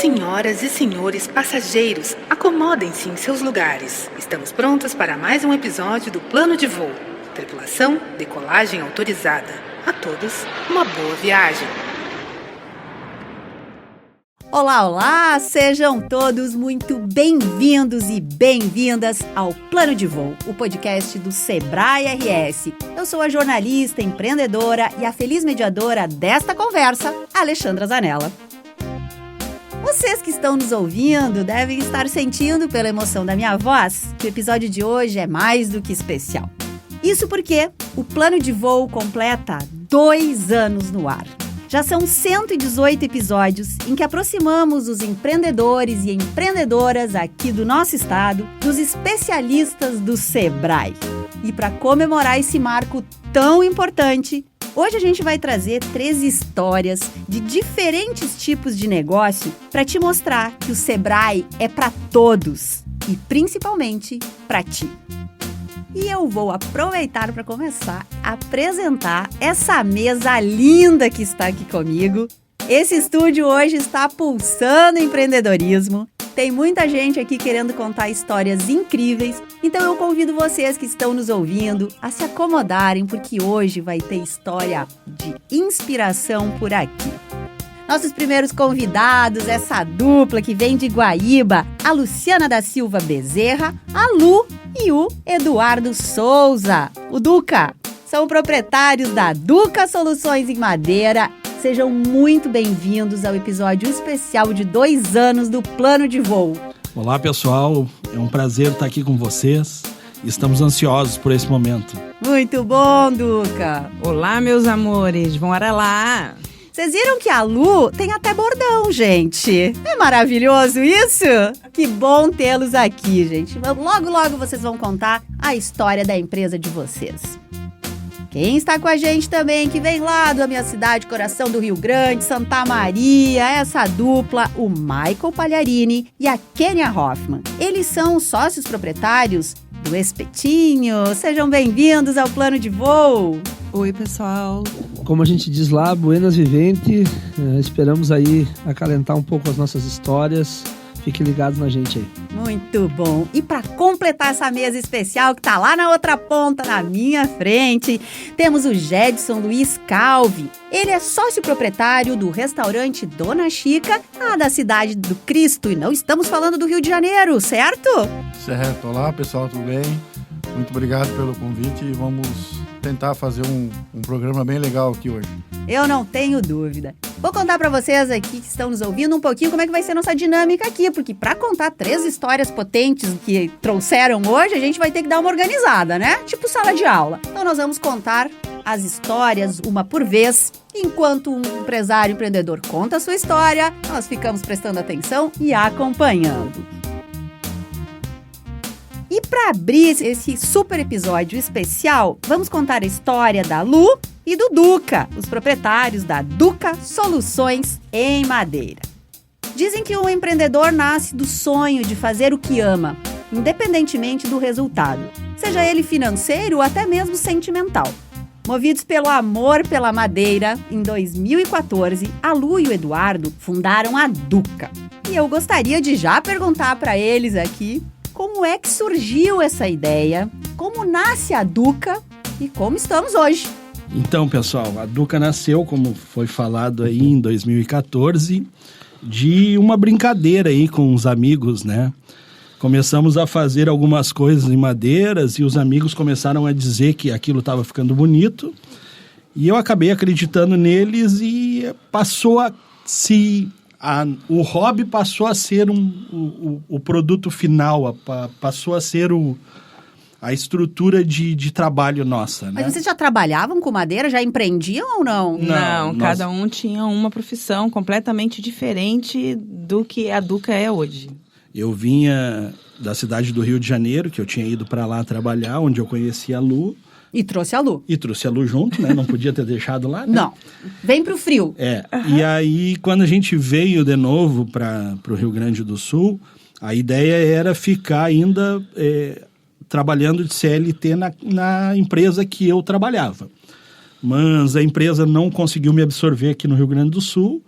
Senhoras e senhores passageiros, acomodem-se em seus lugares. Estamos prontos para mais um episódio do Plano de Voo. Tripulação, decolagem autorizada. A todos, uma boa viagem. Olá, olá! Sejam todos muito bem-vindos e bem-vindas ao Plano de Voo, o podcast do Sebrae RS. Eu sou a jornalista, empreendedora e a feliz mediadora desta conversa, Alexandra Zanella. Vocês que estão nos ouvindo devem estar sentindo pela emoção da minha voz que o episódio de hoje é mais do que especial. Isso porque o Plano de Voo completa 2 anos no ar. Já são 118 episódios em que aproximamos os empreendedores e empreendedoras aqui do nosso estado dos especialistas do Sebrae. E para comemorar esse marco tão importante, hoje a gente vai trazer 3 histórias de diferentes tipos de negócio para te mostrar que o Sebrae é para todos e principalmente para ti. E eu vou aproveitar para começar a apresentar essa mesa linda que está aqui comigo. Esse estúdio hoje está pulsando empreendedorismo. Tem muita gente aqui querendo contar histórias incríveis. Então eu convido vocês que estão nos ouvindo a se acomodarem, porque hoje vai ter história de inspiração por aqui. Nossos primeiros convidados, essa dupla que vem de Guaíba, a Luciana da Silva Bezerra, a Lu e o Eduardo Souza, o Duca. São proprietários da Duca Soluções em Madeira. Sejam muito bem-vindos ao episódio especial de 2 anos do Plano de Voo. Olá, pessoal. É um prazer estar aqui com vocês. Estamos ansiosos por esse momento. Muito bom, Duca. Olá, meus amores. Bora lá. Vocês viram que a Lu tem até bordão, gente. É maravilhoso isso? Que bom tê-los aqui, gente. Logo, logo vocês vão contar a história da empresa de vocês. Quem está com a gente também, que vem lá da minha cidade, coração do Rio Grande, Santa Maria, essa dupla, o Michael Pagliarini e a Kenia Hoffman. Eles são os sócios proprietários do Espetinho. Sejam bem-vindos ao Plano de Voo. Oi, pessoal. Como a gente diz lá, buenas vivente, esperamos aí acalentar um pouco as nossas histórias. Fiquem ligados na gente aí. Muito bom. E para completar essa mesa especial que tá lá na outra ponta, na minha frente, temos o Gedson Luiz Calvi. Ele é sócio proprietário do restaurante Dona Chica, lá da cidade do Cristo. E não estamos falando do Rio de Janeiro, certo? Certo. Olá, pessoal, tudo bem? Muito obrigado pelo convite e vamos tentar fazer um programa bem legal aqui hoje. Eu não tenho dúvida. Vou contar para vocês aqui que estão nos ouvindo um pouquinho como é que vai ser nossa dinâmica aqui, porque para contar 3 histórias potentes que trouxeram hoje, a gente vai ter que dar uma organizada, né? Tipo sala de aula. Então nós vamos contar as histórias uma por vez. Enquanto um empresário empreendedor conta a sua história, nós ficamos prestando atenção e acompanhando. E para abrir esse super episódio especial, vamos contar a história da Lu e do Duca, os proprietários da Duca Soluções em Madeira. Dizem que um empreendedor nasce do sonho de fazer o que ama, independentemente do resultado, seja ele financeiro ou até mesmo sentimental. Movidos pelo amor pela madeira, em 2014, a Lu e o Eduardo fundaram a Duca. E eu gostaria de já perguntar para eles aqui como é que surgiu essa ideia, como nasce a Duca e como estamos hoje. Então, pessoal, a Duca nasceu, como foi falado aí, em 2014, de uma brincadeira aí com os amigos, né? Começamos a fazer algumas coisas em madeiras e os amigos começaram a dizer que aquilo estava ficando bonito. E eu acabei acreditando neles e o hobby passou a ser o produto final, passou a ser a estrutura de trabalho nossa, né? Mas vocês já trabalhavam com madeira? Já empreendiam ou não? Não, cada um tinha uma profissão completamente diferente do que a Duca é hoje. Eu vinha da cidade do Rio de Janeiro, que eu tinha ido para lá trabalhar, onde eu conheci a Lu. E trouxe a Lu. E trouxe a Lu junto, né? Não podia ter deixado lá, né? Não. Vem pro frio. E aí, quando a gente veio de novo para o Rio Grande do Sul, a ideia era ficar ainda trabalhando de CLT na empresa que eu trabalhava. Mas a empresa não conseguiu me absorver aqui no Rio Grande do Sul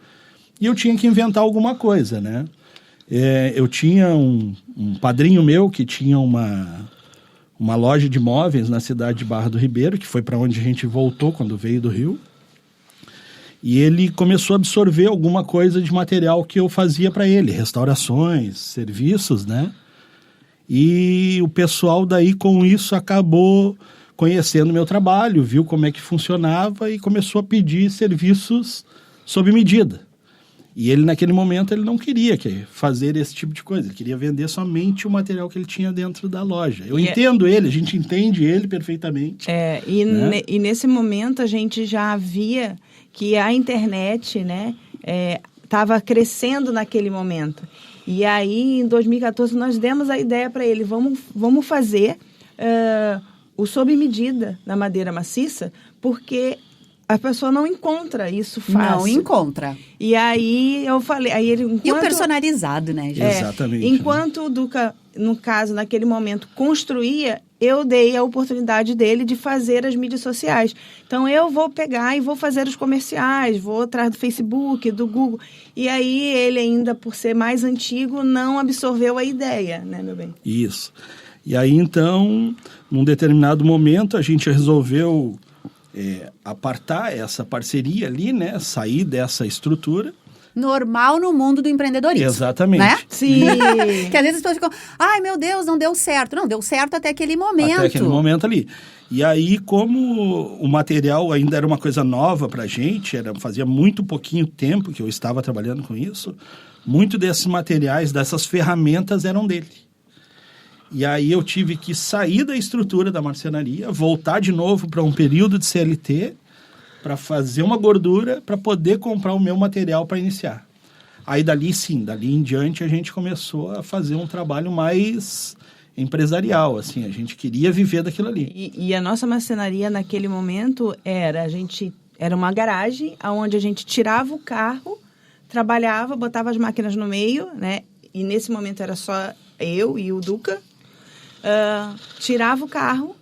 e eu tinha que inventar alguma coisa, né? Eu tinha um padrinho meu que tinha uma loja de móveis na cidade de Barra do Ribeiro, que foi para onde a gente voltou quando veio do Rio. E ele começou a absorver alguma coisa de material que eu fazia para ele, restaurações, serviços, né? E o pessoal daí com isso acabou conhecendo meu trabalho, viu como é que funcionava e começou a pedir serviços sob medida. E ele, naquele momento, ele não queria fazer esse tipo de coisa. Ele queria vender somente o material que ele tinha dentro da loja. Eu entendo ele, a gente entende ele perfeitamente. Né? E nesse momento, a gente já via que a internet, né, estava crescendo naquele momento. E aí, em 2014, nós demos a ideia para ele, vamos fazer o sob medida na madeira maciça, porque a pessoa não encontra isso fácil. Não encontra. E aí eu falei... Aí ele, e o personalizado, né, gente? Exatamente. Enquanto o Duca, no caso, naquele momento, construía, eu dei a oportunidade dele de fazer as mídias sociais. Então, eu vou pegar e vou fazer os comerciais, vou atrás do Facebook, do Google. E aí, ele ainda, por ser mais antigo, não absorveu a ideia, né, meu bem? Isso. E aí, então, num determinado momento, a gente resolveu apartar essa parceria ali, né? Sair dessa estrutura. Normal no mundo do empreendedorismo. Exatamente. Né? Sim. Que às vezes as pessoas ficam, ai meu Deus, não deu certo. Não, deu certo até aquele momento. Até aquele momento ali. E aí, como o material ainda era uma coisa nova pra gente, fazia muito pouquinho tempo que eu estava trabalhando com isso, muito desses materiais, dessas ferramentas eram dele. E aí eu tive que sair da estrutura da marcenaria, voltar de novo para um período de CLT, para fazer uma gordura, para poder comprar o meu material para iniciar. Aí dali em diante a gente começou a fazer um trabalho mais empresarial, assim, a gente queria viver daquilo ali. E a nossa marcenaria naquele momento era uma garagem onde a gente tirava o carro, trabalhava, botava as máquinas no meio, né? E nesse momento era só eu e o Duca. Tirava o carro,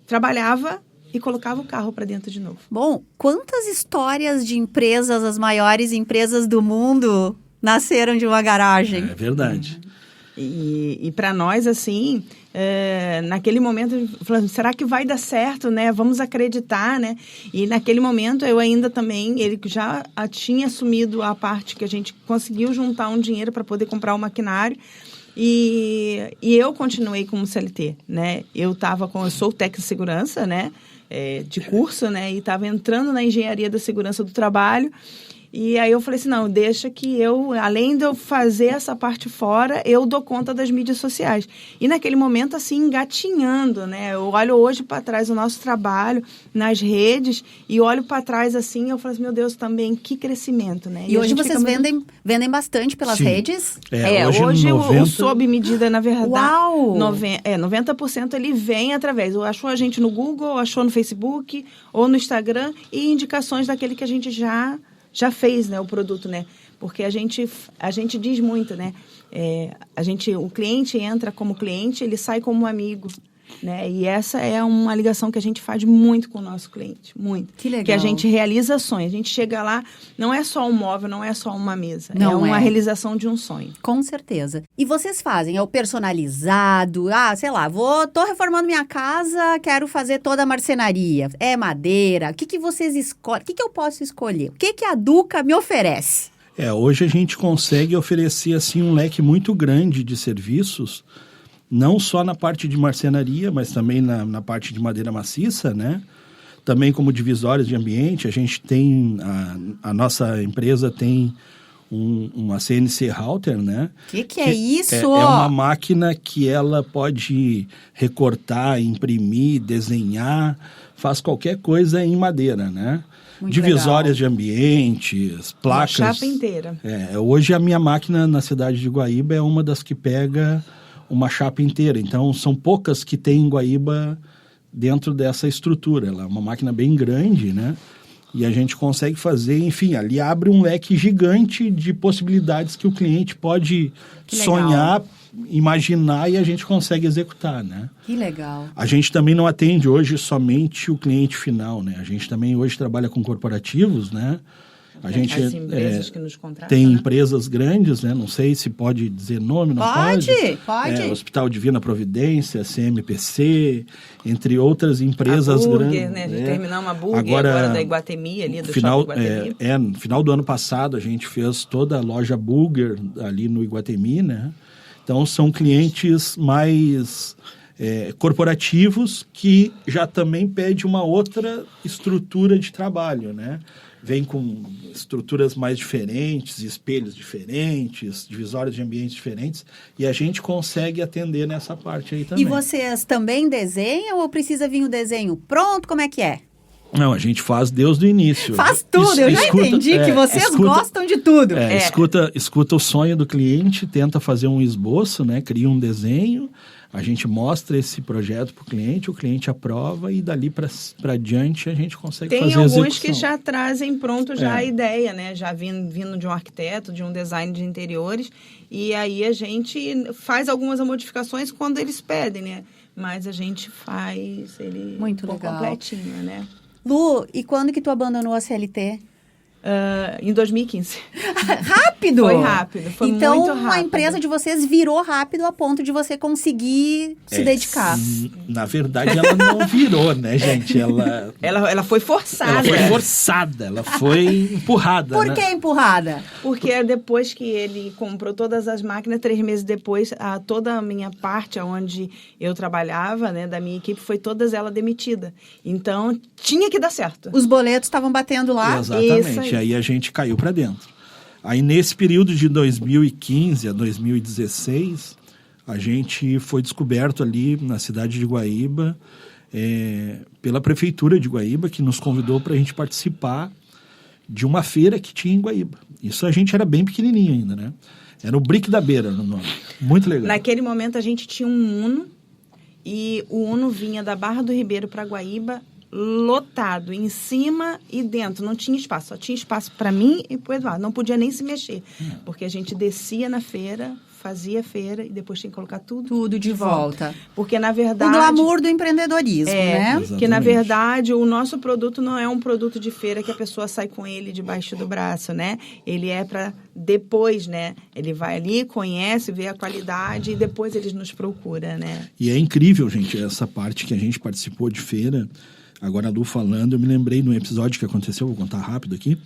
trabalhava e colocava o carro para dentro de novo. Bom, quantas histórias de empresas, as maiores empresas do mundo, nasceram de uma garagem? É verdade. E para nós, assim, naquele momento, falando, será que vai dar certo, né? Vamos acreditar, né? E naquele momento, eu ainda também, ele já tinha assumido a parte que a gente conseguiu juntar um dinheiro para poder comprar o maquinário. E eu continuei como CLT, né? Eu sou técnico de segurança, né? De curso, né? E estava entrando na engenharia da segurança do trabalho. E aí eu falei assim, não, deixa que eu, além de eu fazer essa parte fora, eu dou conta das mídias sociais. E naquele momento, assim, engatinhando, né? Eu olho hoje para trás o nosso trabalho nas redes e olho para trás, assim, eu falo assim, meu Deus, também, que crescimento, né? E hoje vocês vendem bastante pelas redes? Hoje o sob medida, na verdade, Uau! 90% ele vem através, ou achou a gente no Google, ou achou no Facebook, ou no Instagram, e indicações daquele que a gente já fez, né, o produto, né? Porque a gente diz muito, né? O cliente entra como cliente, ele sai como amigo, né? E essa é uma ligação que a gente faz muito com o nosso cliente, muito. Que legal. Que a gente realiza sonhos. A gente chega lá, não é só um móvel, não é só uma mesa. Não é uma realização de um sonho. Com certeza. E vocês fazem, é o personalizado, sei lá, tô reformando minha casa, quero fazer toda a marcenaria. É madeira, o que vocês escolhem? O que eu posso escolher? O que a Duca me oferece? Hoje a gente consegue oferecer, assim, um leque muito grande de serviços, não só na parte de marcenaria, mas também na parte de madeira maciça, né? Também como divisórias de ambiente, a gente tem, a nossa empresa tem uma CNC Router, né? Que é isso? É uma máquina que ela pode recortar, imprimir, desenhar, faz qualquer coisa em madeira, né? Muito divisórias legal. De ambientes, placas. Uma chapa inteira. Hoje a minha máquina na cidade de Guaíba é uma das que pega uma chapa inteira. Então, são poucas que tem em Guaíba dentro dessa estrutura. Ela é uma máquina bem grande, né? E a gente consegue fazer, enfim, ali abre um leque gigante de possibilidades que o cliente pode sonhar, imaginar e a gente consegue executar, né? Que legal. A gente também não atende hoje somente o cliente final, né? A gente também hoje trabalha com corporativos, né? A gente As empresas que nos contratam, tem né? empresas grandes, né? Não sei se pode dizer nome, não pode? Pode. Hospital Divina Providência, CMPC, entre outras empresas a Burger, grandes. né? Terminamos a Burger agora da Iguatemi, ali do Shopping Iguatemi. No final do ano passado, a gente fez toda a loja Burger ali no Iguatemi, né? Então, são clientes mais corporativos que já também pede uma outra estrutura de trabalho, né? Vem com estruturas mais diferentes, espelhos diferentes, divisórios de ambientes diferentes, e a gente consegue atender nessa parte aí também. E vocês também desenham ou precisa vir o desenho pronto? Como é que é? Não, a gente faz desde o início. Faz tudo, eu já entendi que vocês gostam de tudo. Escuta o sonho do cliente, tenta fazer um esboço, né? Cria um desenho, a gente mostra esse projeto para o cliente aprova e dali para diante a gente consegue fazer a execução. Tem alguns que já trazem pronto já a ideia, né? Já vindo de um arquiteto, de um design de interiores, e aí a gente faz algumas modificações quando eles pedem, né? Mas a gente faz ele muito legal, completinho, né? Lu, e quando que tu abandonou a CLT? Em 2015. Rápido! Foi rápido, foi então, muito rápido. Então, a empresa de vocês virou rápido a ponto de você conseguir se dedicar. Na verdade, ela não virou, né, gente? Ela foi forçada. Ela foi forçada, ela foi empurrada. Por que empurrada? Porque depois que ele comprou todas as máquinas, 3 meses depois, toda a minha parte, onde eu trabalhava, né, da minha equipe, foi todas ela demitida. Então, tinha que dar certo. Os boletos estavam batendo lá? Exatamente. Aí a gente caiu para dentro. Aí, nesse período de 2015 a 2016, a gente foi descoberto ali na cidade de Guaíba, pela prefeitura de Guaíba, que nos convidou para a gente participar de uma feira que tinha em Guaíba. Isso a gente era bem pequenininho ainda, né? Era o Brick da Beira no nome. Muito legal. Naquele momento, a gente tinha um Uno, e o Uno vinha da Barra do Ribeiro para Guaíba, lotado, em cima e dentro. Não tinha espaço. Só tinha espaço para mim e para o Eduardo. Não podia nem se mexer. Porque a gente descia na feira, fazia feira e depois tinha que colocar tudo de volta. Porque, na verdade... O glamour do empreendedorismo, né? Porque, na verdade, o nosso produto não é um produto de feira que a pessoa sai com ele debaixo do braço, né? Ele é para depois, né? Ele vai ali, conhece, vê a qualidade e depois eles nos procura, né? E é incrível, gente, essa parte que a gente participou de feira. Agora, a Lu falando, eu me lembrei de um episódio que aconteceu, vou contar rápido aqui.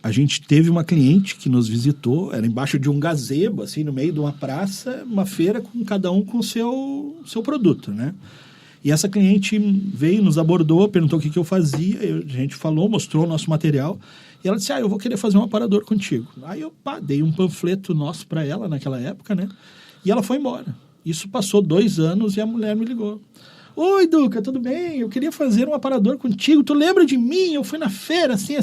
A gente teve uma cliente que nos visitou, era embaixo de um gazebo, assim, no meio de uma praça, uma feira, com cada um com o seu produto, né? E essa cliente veio, nos abordou, perguntou o que eu fazia, a gente falou, mostrou o nosso material, e ela disse, eu vou querer fazer um aparador contigo. Aí eu dei um panfleto nosso para ela naquela época, né? E ela foi embora. Isso passou 2 anos e a mulher me ligou. Oi, Duca, tudo bem? Eu queria fazer um aparador contigo. Tu lembra de mim? Eu fui na feira, assim.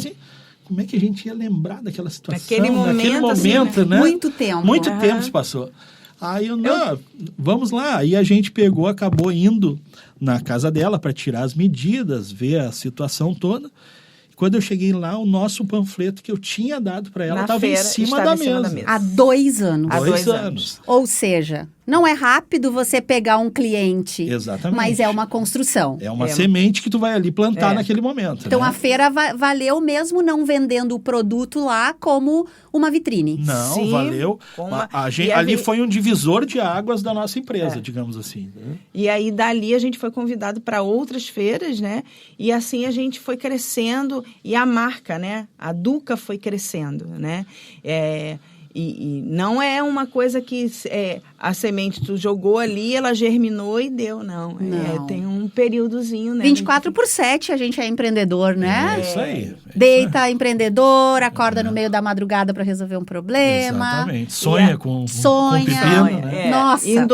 Como é que a gente ia lembrar daquela situação? Naquele momento, assim, né? Muito tempo. Muito tempo se passou. Aí vamos lá. Aí a gente acabou indo na casa dela para tirar as medidas, ver a situação toda. Quando eu cheguei lá, o nosso panfleto que eu tinha dado para ela estava em cima da mesa. Há 2 anos. Há 2 anos. Ou seja, não é rápido você pegar um cliente. Exatamente. Mas é uma construção. É uma semente que tu vai ali plantar naquele momento. Então, né? a feira valeu mesmo não vendendo o produto lá como uma vitrine. Não, Sim, valeu. Ali foi um divisor de águas da nossa empresa, digamos assim. Né? E aí, dali, a gente foi convidado para outras feiras, né? E assim a gente foi crescendo e a marca, né? A Duca foi crescendo, né? E não é uma coisa que a semente tu jogou ali, ela germinou e deu, não. Tem um períodozinho, né? 24/7 a gente é empreendedor, né? É isso aí. Deita empreendedor, acorda no meio da madrugada para resolver um problema. Exatamente. Sonha com pepino, né? Nossa. E em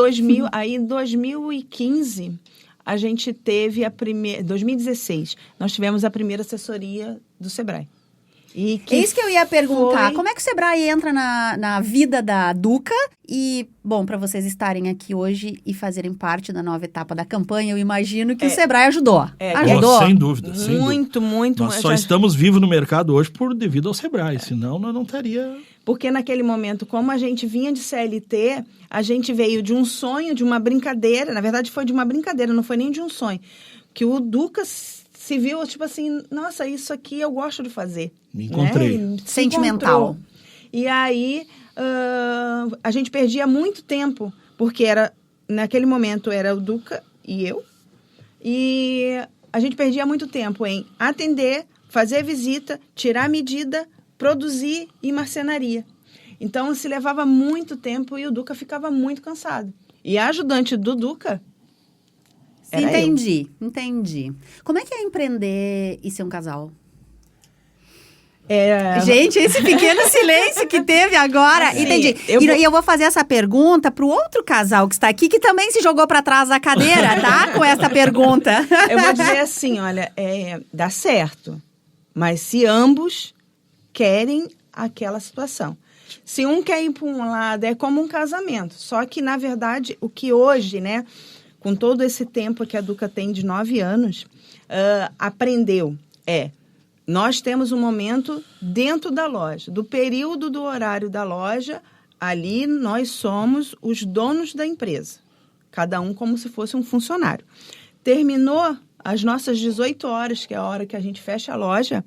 2015, a gente teve 2016, nós tivemos a primeira assessoria do Sebrae. Isso que eu ia perguntar. Como é que o Sebrae entra na vida da Duca? E, bom, para vocês estarem aqui hoje e fazerem parte da nova etapa da campanha, eu imagino que o Sebrae ajudou. Ajudou? Sem dúvida. Muito. Nós só estamos vivos no mercado hoje devido ao Sebrae, senão nós não estaria... Porque naquele momento, como a gente vinha de CLT, a gente veio de um sonho, de uma brincadeira. Na verdade, foi de uma brincadeira, não foi nem de um sonho. Que o Duca se viu, tipo assim, nossa, isso aqui eu gosto de fazer. Me encontrei. Né? E se Sentimental. encontrou. E aí, a gente perdia muito tempo, porque naquele momento era o Duca e eu, e a gente perdia muito tempo em atender, fazer visita, tirar medida, produzir e marcenaria. Então, se levava muito tempo e o Duca ficava muito cansado. E a ajudante do Duca era Entendi. Como é que é empreender e ser um casal? eu. Gente, esse pequeno silêncio que teve agora. Assim, Entendi. E eu vou fazer essa pergunta pro outro casal que está aqui, que também se jogou para trás da cadeira, tá? Com essa pergunta. Eu vou dizer assim, olha, dá certo. Mas se ambos querem aquela situação. Se um quer ir para um lado, é como um casamento. Só que, na verdade, o que hoje, né, com todo esse tempo que a Duca tem de 9 anos, aprendeu nós temos um momento dentro da loja. Do período do horário da loja, ali nós somos os donos da empresa. Cada um como se fosse um funcionário. Terminou as nossas 18 horas, que é a hora que a gente fecha a loja,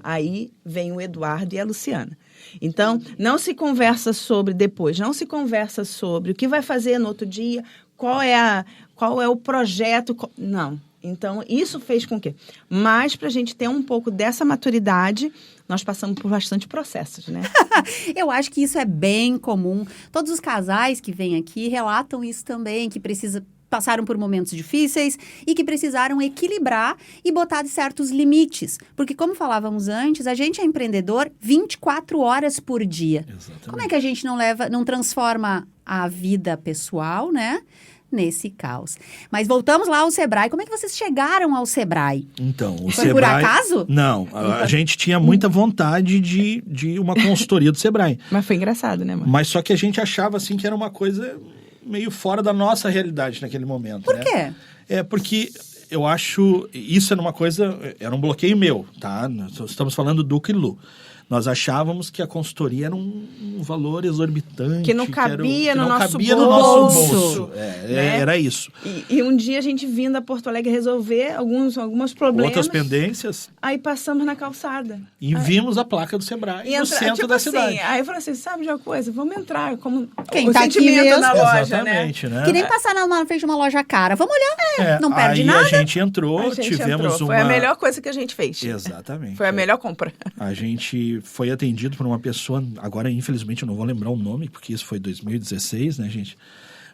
aí vem o Eduardo e a Luciana. Então, não se conversa sobre depois, não se conversa sobre o que vai fazer no outro dia, qual é o projeto, não. Então, isso fez com que... Mas, para a gente ter um pouco dessa maturidade, nós passamos por bastante processos, né? Eu acho que isso é bem comum. Todos os casais que vêm aqui relatam isso também, que passaram por momentos difíceis e que precisaram equilibrar e botar certos limites. Porque, como falávamos antes, a gente é empreendedor 24 horas por dia. Exatamente. Como é que a gente não transforma a vida pessoal, né? Nesse caos. Mas voltamos lá ao Sebrae. Como é que vocês chegaram ao Sebrae? Então, o Foi Sebrae... por acaso? Não, a gente tinha muita vontade de uma consultoria do Sebrae. Mas foi engraçado, né, mãe? Mas só que a gente achava, assim, que era uma coisa meio fora da nossa realidade naquele momento. Por quê? Porque eu acho... Isso era uma coisa... Era um bloqueio meu, tá? Estamos falando do Duca e Lu. Nós achávamos que a consultoria era um valor exorbitante. Que não cabia no nosso bolso. Né? Era isso. E um dia a gente vindo a Porto Alegre resolver alguns problemas. Outras pendências. Aí passamos na calçada. E vimos a placa do Sebrae no centro da cidade. Aí eu falei assim, sabe de uma coisa? Vamos entrar. Como Quem o tá aqui sentimento mesmo. na loja, Exatamente, né? Que nem passar na frente de uma loja cara. Vamos olhar, não perde aí nada. A gente entrou, A gente tivemos entrou. uma... Foi a melhor coisa que a gente fez. Exatamente. Foi a melhor compra. A gente foi atendido por uma pessoa, agora infelizmente eu não vou lembrar o nome, porque isso foi 2016, né, gente?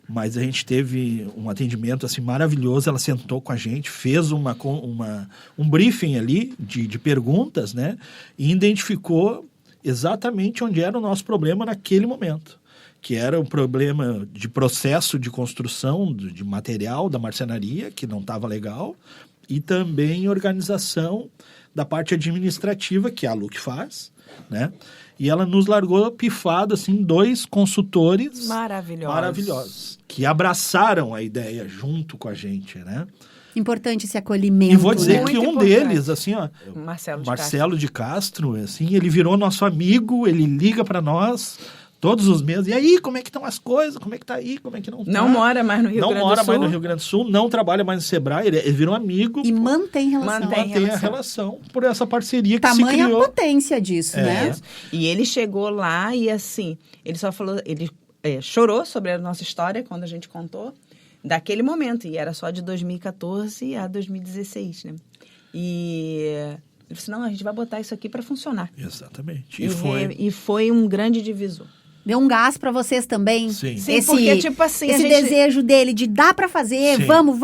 Mas a gente teve um atendimento assim maravilhoso, ela sentou com a gente, fez um briefing ali de perguntas, né? E identificou exatamente onde era o nosso problema naquele momento. Que era um problema de processo de construção, de material da marcenaria, que não estava legal, e também organização da parte administrativa, que a Lu que faz, né? E ela nos largou pifado, assim, 2 consultores maravilhosos, que abraçaram a ideia junto com a gente, né? Importante esse acolhimento. E vou dizer né? que um deles, assim, ó, Marcelo de Castro, assim, ele virou nosso amigo, ele liga para nós todos os meses. E aí, como é que estão as coisas? Como é que tá aí? Como é que não tá? Não mora mais no Rio Grande do Sul. Não mora mais no Rio Grande do Sul, não trabalha mais no Sebrae, ele virou amigo. E mantém relação. Mantém a relação por essa parceria que Tamanha se criou. a potência disso, né? E ele chegou lá e assim, ele só falou, ele chorou sobre a nossa história quando a gente contou, daquele momento, e era só de 2014 a 2016, né? E ele disse, não, a gente vai botar isso aqui para funcionar. Exatamente. E foi um grande divisor. Deu um gás pra vocês também? Sim. Sim, porque tipo assim... Esse desejo dele de dar pra fazer, Sim. vamos,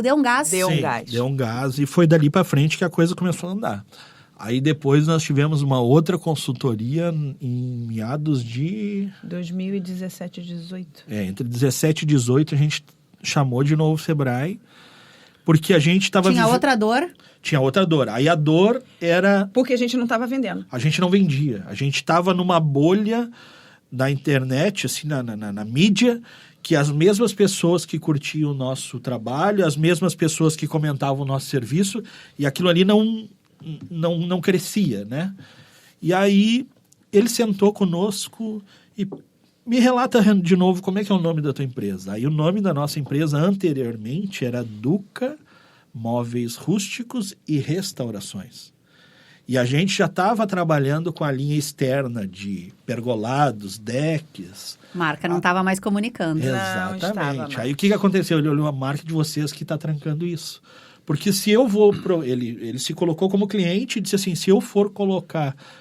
deu um gás? Deu um gás. Deu um gás e foi dali pra frente que a coisa começou a andar. Aí depois nós tivemos uma outra consultoria em meados de... 2017 e 18. Entre 17 e 18 a gente chamou de novo o Sebrae, porque a gente estava... Tinha outra dor? Tinha outra dor. Aí a dor era... Porque a gente não estava vendendo. A gente não vendia. A gente estava numa bolha da internet, assim, na mídia, que as mesmas pessoas que curtiam o nosso trabalho, as mesmas pessoas que comentavam o nosso serviço, e aquilo ali não crescia, né? E aí ele sentou conosco e me relata de novo como é que é o nome da tua empresa. Aí o nome da nossa empresa anteriormente era Duca móveis rústicos e restaurações. E a gente já estava trabalhando com a linha externa de pergolados, decks. Marca não estava mais comunicando. Exatamente. Aí o que aconteceu? Ele olhou a marca de vocês que está trancando isso. Porque se eu vou... Ele se colocou como cliente e disse assim, se eu for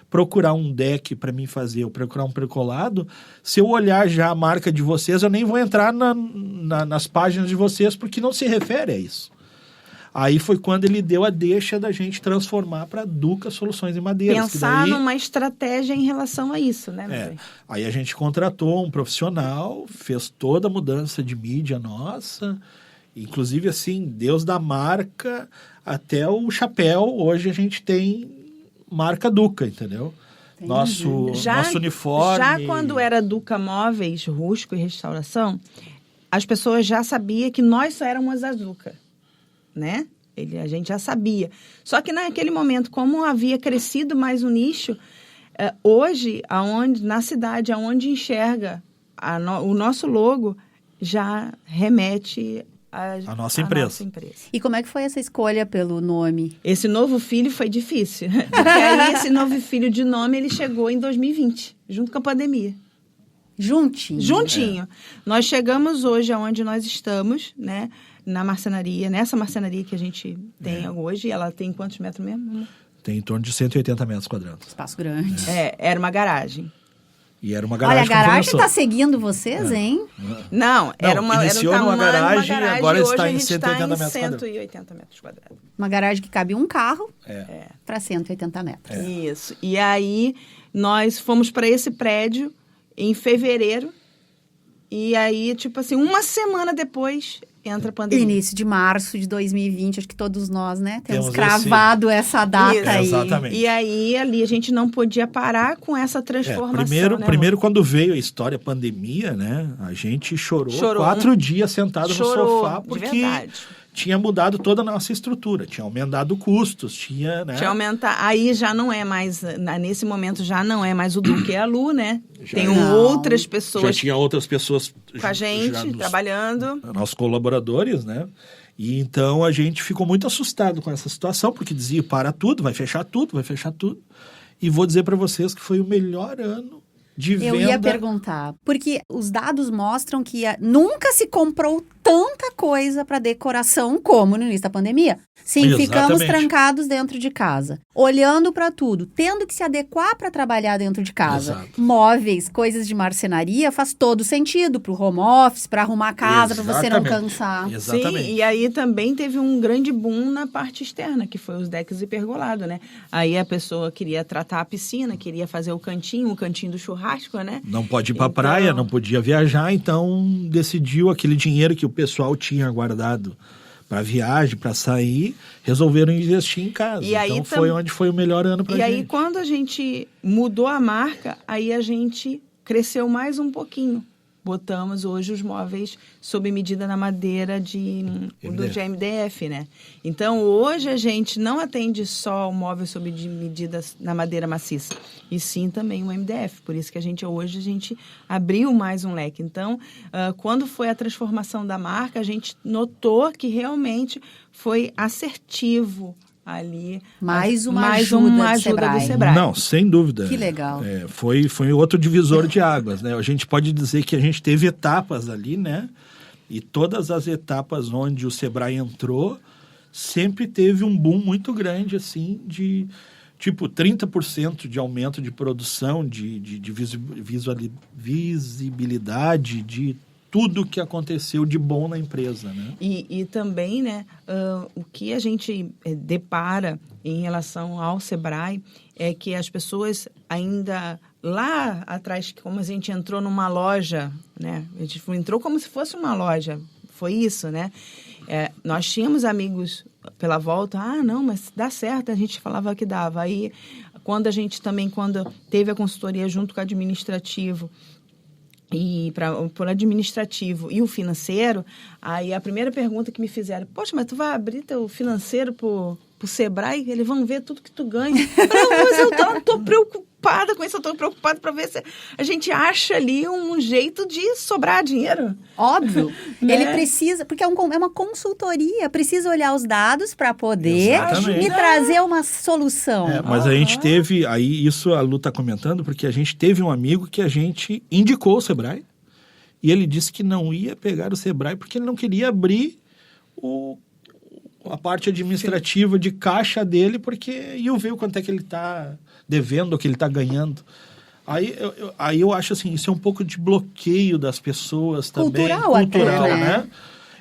procurar um deck para mim fazer, ou procurar um pergolado, se eu olhar já a marca de vocês, eu nem vou entrar nas páginas de vocês, porque não se refere a isso. Aí foi quando ele deu a deixa da gente transformar para Duca Soluções em Madeiras. Pensar numa estratégia em relação a isso, né? Aí a gente contratou um profissional, fez toda a mudança de mídia nossa, inclusive assim, Deus da marca até o chapéu, hoje a gente tem marca Duca, entendeu? Nosso uniforme. Já quando era Duca Móveis, Rústico e Restauração, as pessoas já sabiam que nós só éramos a Duca. Né? A gente já sabia. Só que naquele momento, como havia crescido mais o nicho, hoje, na cidade, aonde enxerga o nosso logo, já remete a nossa empresa. E como é que foi essa escolha pelo nome? Esse novo filho foi difícil. Porque aí esse novo filho de nome, ele chegou em 2020, junto com a pandemia. Juntinho. Nós chegamos hoje aonde nós estamos, né? Na marcenaria, nessa marcenaria que a gente tem hoje. Ela tem quantos metros mesmo? Tem em torno de 180 metros quadrados. Espaço grande. Era uma garagem. E era uma garagem. Olha, a garagem está seguindo vocês, hein? Não, era uma garagem e agora hoje está em 180 metros quadrados. Uma garagem que cabe um carro para 180 metros. Isso. E aí, nós fomos para esse prédio em fevereiro. E aí, tipo assim, uma semana depois, entra a pandemia. Início de março de 2020, acho que todos nós, né? Temos cravado essa data aí. Exatamente. E aí, ali, a gente não podia parar com essa transformação, primeiro quando veio a história pandemia, né? A gente chorou 4 dias sentado no sofá, porque tinha mudado toda a nossa estrutura, tinha aumentado custos, tinha aumentado. Aí já não é mais, nesse momento já não é mais o Duque e a Lu, né? Tem outras pessoas. Já tinha outras pessoas com a gente, trabalhando. Nossos colaboradores, né? E então a gente ficou muito assustado com essa situação, porque dizia, para tudo, vai fechar tudo. E vou dizer para vocês que foi o melhor ano de venda. Eu ia perguntar, porque os dados mostram que nunca se comprou tanta coisa para decoração como no início da pandemia. Sim, Exatamente. Ficamos trancados dentro de casa, olhando para tudo, tendo que se adequar para trabalhar dentro de casa. Exato. Móveis, coisas de marcenaria, faz todo sentido para o home office, para arrumar a casa, para você não cansar. Exatamente. Sim, e aí também teve um grande boom na parte externa, que foi os decks e pergolado, né? Aí a pessoa queria tratar a piscina, queria fazer o cantinho do churrasco, né? Não pode ir para praia, não podia viajar, então decidiu aquele dinheiro que o pessoal tinha guardado para viagem, para sair, resolveram investir em casa. E aí, então foi onde foi o melhor ano para a gente. E aí quando a gente mudou a marca, aí a gente cresceu mais um pouquinho. Botamos hoje os móveis sob medida na madeira do GMDF, né? Então, hoje a gente não atende só o móvel sob medida na madeira maciça, e sim também o MDF. Por isso que hoje a gente abriu mais um leque. Então, quando foi a transformação da marca, a gente notou que realmente foi assertivo ali. Mais uma ajuda do Sebrae. Não, sem dúvida. Que legal. Foi outro divisor de águas, né? A gente pode dizer que a gente teve etapas ali, né? E todas as etapas onde o Sebrae entrou, sempre teve um boom muito grande, assim, de tipo 30% de aumento de produção, de visibilidade, de tudo que aconteceu de bom na empresa, né? E também, né, o que a gente depara em relação ao Sebrae é que as pessoas ainda lá atrás, como a gente entrou numa loja, né? A gente entrou como se fosse uma loja, foi isso, né? Nós tínhamos amigos pela volta, não, mas dá certo, a gente falava que dava. Aí, quando teve a consultoria junto com o administrativo, e por administrativo e o financeiro, aí a primeira pergunta que me fizeram, poxa, mas tu vai abrir teu financeiro pro Sebrae, eles vão ver tudo que tu ganha. Mas eu tô preocupada preocupada com isso, eu estou preocupada para ver se a gente acha ali um jeito de sobrar dinheiro. Óbvio. Né? Ele precisa, porque é uma consultoria, precisa olhar os dados para poder Exatamente. e trazer uma solução. Mas a gente teve, aí isso a Lu está comentando, porque a gente teve um amigo que a gente indicou o Sebrae, e ele disse que não ia pegar o Sebrae porque ele não queria abrir a parte administrativa de caixa dele, porque iam ver o quanto é que ele está devendo, o que ele está ganhando. Aí eu acho assim, isso é um pouco de bloqueio das pessoas também. Cultural, né?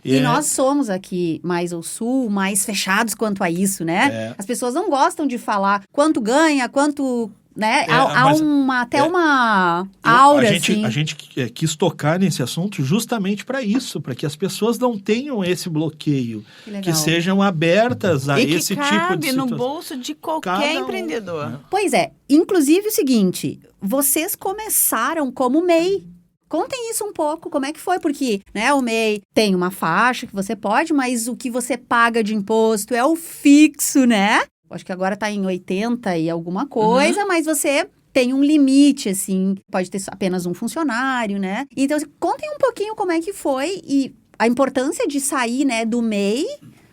E nós somos aqui mais ao sul, mais fechados quanto a isso, né? As pessoas não gostam de falar quanto ganha, quanto... Né? Há uma aura, assim. A gente quis tocar nesse assunto justamente para isso, para que as pessoas não tenham esse bloqueio, que sejam abertas a esse tipo de situação. E que cabe no bolso de qualquer empreendedor. Né? Pois é. Inclusive o seguinte, vocês começaram como MEI. Contem isso um pouco, como é que foi? Porque o MEI tem uma faixa que você pode, mas o que você paga de imposto é o fixo, né? Acho que agora está em 80 e alguma coisa, mas você tem um limite, assim, pode ter apenas um funcionário, né? Então, contem um pouquinho como é que foi e a importância de sair, né, do MEI.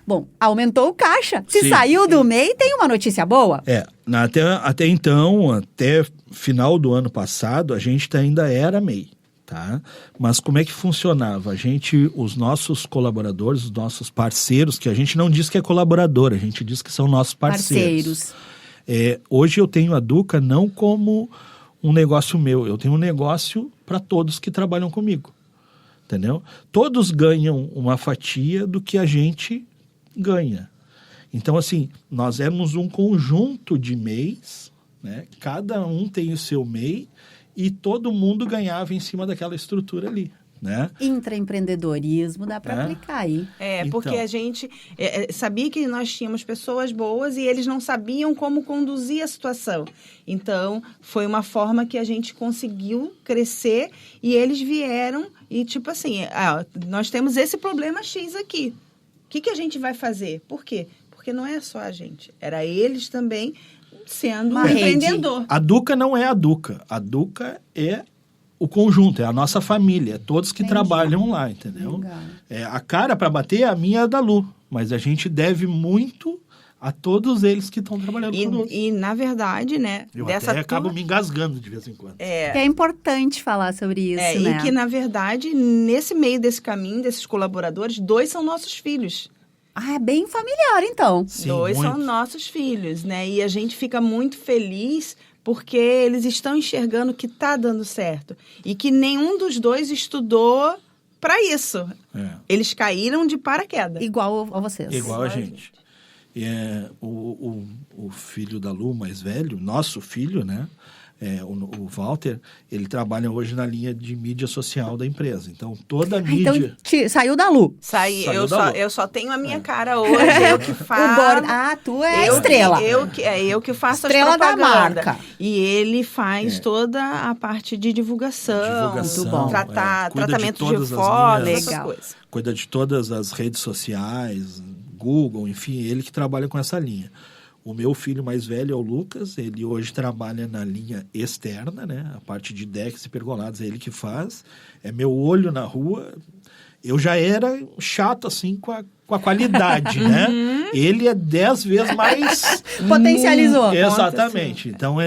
Bom, aumentou o caixa. Se saiu do MEI, tem uma notícia boa. Até então, até final do ano passado, a gente ainda era MEI. Tá? Mas como é que funcionava? Os nossos colaboradores, os nossos parceiros, que a gente não diz que é colaborador, a gente diz que são nossos parceiros. Hoje eu tenho a Duca não como um negócio meu, eu tenho um negócio para todos que trabalham comigo, entendeu? Todos ganham uma fatia do que a gente ganha. Então, assim, nós éramos um conjunto de MEIs, né? Cada um tem o seu MEI, e todo mundo ganhava em cima daquela estrutura ali, né? Intraempreendedorismo dá para aplicar aí. Porque a gente sabia que nós tínhamos pessoas boas e eles não sabiam como conduzir a situação. Então, foi uma forma que a gente conseguiu crescer e eles vieram e, tipo assim, nós temos esse problema X aqui. O que a gente vai fazer? Por quê? Porque não é só a gente, era eles também... sendo um empreendedor. A Duca não é a Duca. A Duca é o conjunto, é a nossa família. É todos que trabalham lá, entendeu? A cara para bater é a minha e a da Lu. Mas a gente deve muito a todos eles que estão trabalhando conosco. E, na verdade, né? Eu até acabo me engasgando de vez em quando. É importante falar sobre isso, né? E que, na verdade, nesse meio desse caminho, desses colaboradores, 2 são nossos filhos. É bem familiar, então. Sim, 2 são nossos filhos, né? E a gente fica muito feliz porque eles estão enxergando que está dando certo. E que nenhum dos 2 estudou para isso. Eles caíram de paraquedas. Igual a vocês. Igual a gente. O filho da Lu, mais velho, nosso filho, né? O Walter, ele trabalha hoje na linha de mídia social da empresa. Então, toda a mídia... Então, saiu da Lu. Eu só tenho a minha cara hoje, eu que faço... tu é a estrela. Eu que faço estrela as propagandas. Da marca. E ele faz toda a parte de divulgação. Muito bom. Tratamento de fora, essas coisas. Cuida de todas as redes sociais, Google, enfim, ele que trabalha com essa linha. O meu filho mais velho é o Lucas, ele hoje trabalha na linha externa, né? A parte de decks e pergolados é ele que faz. É meu olho na rua. Eu já era chato, assim, com a qualidade, né? Ele é 10 vezes mais... Potencializou. Exatamente. Então,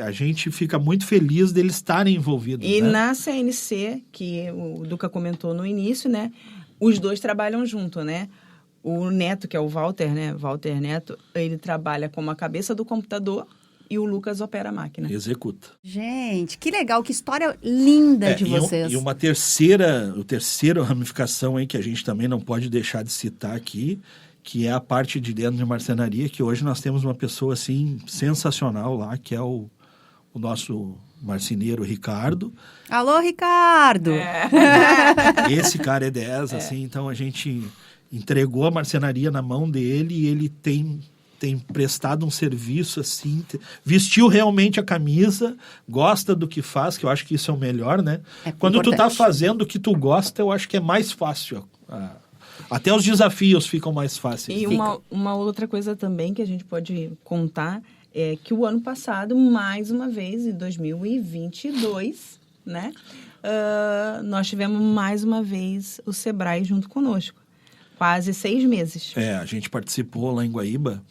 a gente fica muito feliz deles estarem envolvidos. E na CNC, que o Duca comentou no início, né? Os 2 trabalham junto, né? O Neto, que é o Walter, né? Walter Neto, ele trabalha como a cabeça do computador e o Lucas opera a máquina. Executa. Gente, que legal, que história linda de vocês. E uma terceira ramificação aí que a gente também não pode deixar de citar aqui, que é a parte de dentro de marcenaria, que hoje nós temos uma pessoa, assim, sensacional lá, que é o nosso marceneiro Ricardo. Alô, Ricardo! Esse cara é 10, assim, então a gente... entregou a marcenaria na mão dele e ele tem prestado um serviço assim, vestiu realmente a camisa, gosta do que faz, que eu acho que isso é o melhor, né? Quando tu tá fazendo o que tu gosta, eu acho que é mais fácil. Até os desafios ficam mais fáceis. E uma outra coisa também que a gente pode contar é que o ano passado, mais uma vez, em 2022, né, nós tivemos mais uma vez o Sebrae junto conosco. Quase 6 meses. A gente participou lá em Guaíba,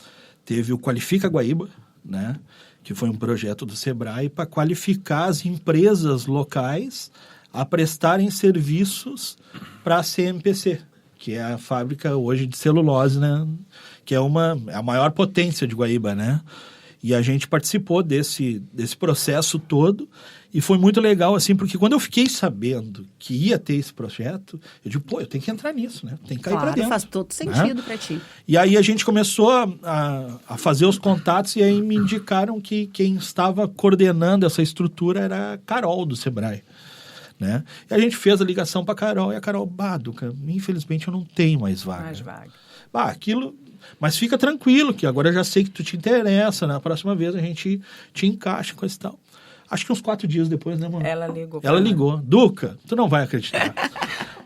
teve o Qualifica Guaíba, né, que foi um projeto do Sebrae para qualificar as empresas locais a prestarem serviços para a CMPC, que é a fábrica hoje de celulose, né, que é a maior potência de Guaíba, né? E a gente participou desse processo todo e foi muito legal, assim, porque quando eu fiquei sabendo que ia ter esse projeto, eu digo, eu tenho que entrar nisso, né? Tem que cair para dentro. Faz todo sentido, né? Para ti. E aí a gente começou a fazer os contatos e aí me indicaram que quem estava coordenando essa estrutura era a Carol, do Sebrae. Né? E a gente fez a ligação para a Carol e a Carol, Duca, infelizmente eu não tenho mais vaga. Aquilo... Mas fica tranquilo, que agora eu já sei que tu te interessa, na próxima vez a gente te encaixa com esse tal. Acho que uns 4 dias depois, né, mano? Ela ligou. Ela ligou. Duca, tu não vai acreditar.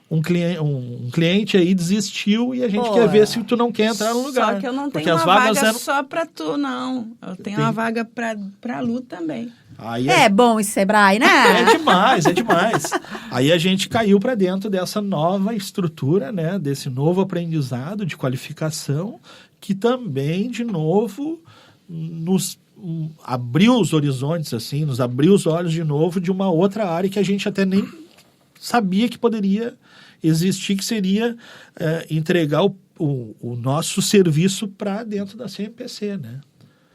Um cliente aí desistiu e a gente quer ver se tu não quer entrar no lugar. Só que eu não tenho uma vaga só pra tu, não. Eu tenho uma vaga pra Lu também. Aí é bom esse Sebrae, né? É demais. Aí a gente caiu para dentro dessa nova estrutura, né? Desse novo aprendizado de qualificação, que também, de novo, nos abriu os horizontes, assim, nos abriu os olhos de novo de uma outra área que a gente até nem sabia que poderia existir, que seria entregar o nosso serviço para dentro da CMPC, né?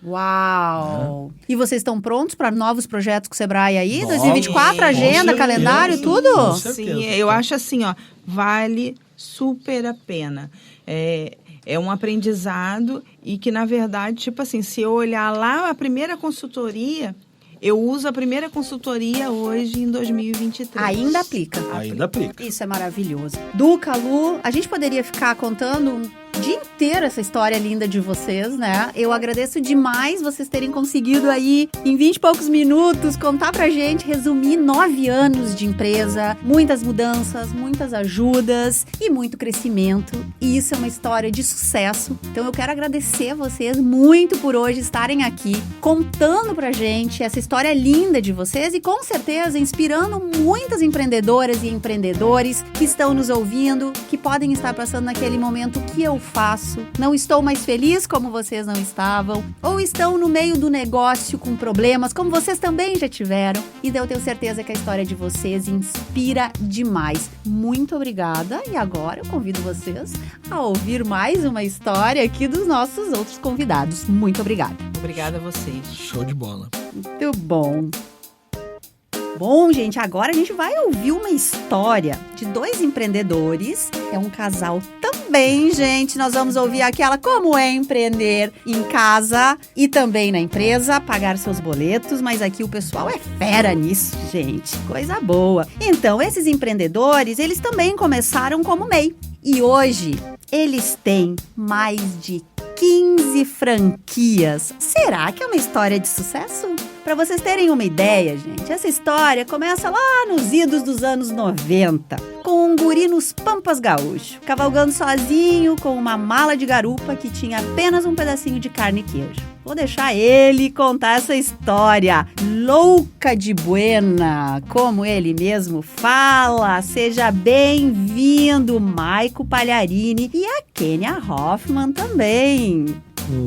Uau! E vocês estão prontos para novos projetos com o Sebrae aí? 2024, agenda, calendário, tudo? Sim, eu acho assim, vale super a pena. É um aprendizado e que, na verdade, tipo assim, se eu olhar lá a primeira consultoria, eu uso a primeira consultoria hoje em 2023. Ainda aplica. Ainda aplica. Isso é maravilhoso. Duca, Lu, a gente poderia ficar contando o dia inteiro essa história linda de vocês, né? Eu agradeço demais vocês terem conseguido aí, em 20 e poucos minutos, contar pra gente, resumir 9 anos de empresa, muitas mudanças, muitas ajudas e muito crescimento. E isso é uma história de sucesso. Então eu quero agradecer a vocês muito por hoje estarem aqui, contando pra gente essa história linda de vocês e com certeza inspirando muitas empreendedoras e empreendedores que estão nos ouvindo, que podem estar passando naquele momento que eu faço, não estou mais feliz como vocês não estavam, ou estão no meio do negócio com problemas, como vocês também já tiveram. Então eu tenho certeza que a história de vocês inspira demais. Muito obrigada e agora eu convido vocês a ouvir mais uma história aqui dos nossos outros convidados. Muito obrigada. Obrigada a vocês. Show de bola. Muito bom. Bom, gente, agora a gente vai ouvir uma história de 2 empreendedores. É um casal também, gente. Nós vamos ouvir aquela como é empreender em casa e também na empresa, pagar seus boletos. Mas aqui o pessoal é fera nisso, gente. Coisa boa. Então, esses empreendedores, eles também começaram como MEI. E hoje, eles têm mais de 15 franquias. Será que é uma história de sucesso? Para vocês terem uma ideia, gente, essa história começa lá nos idos dos anos 90, com um guri nos Pampas Gaúcho, cavalgando sozinho com uma mala de garupa que tinha apenas um pedacinho de carne e queijo. Vou deixar ele contar essa história louca de buena, como ele mesmo fala. Seja bem-vindo, Maico Palharini e a Kênia Hoffman também.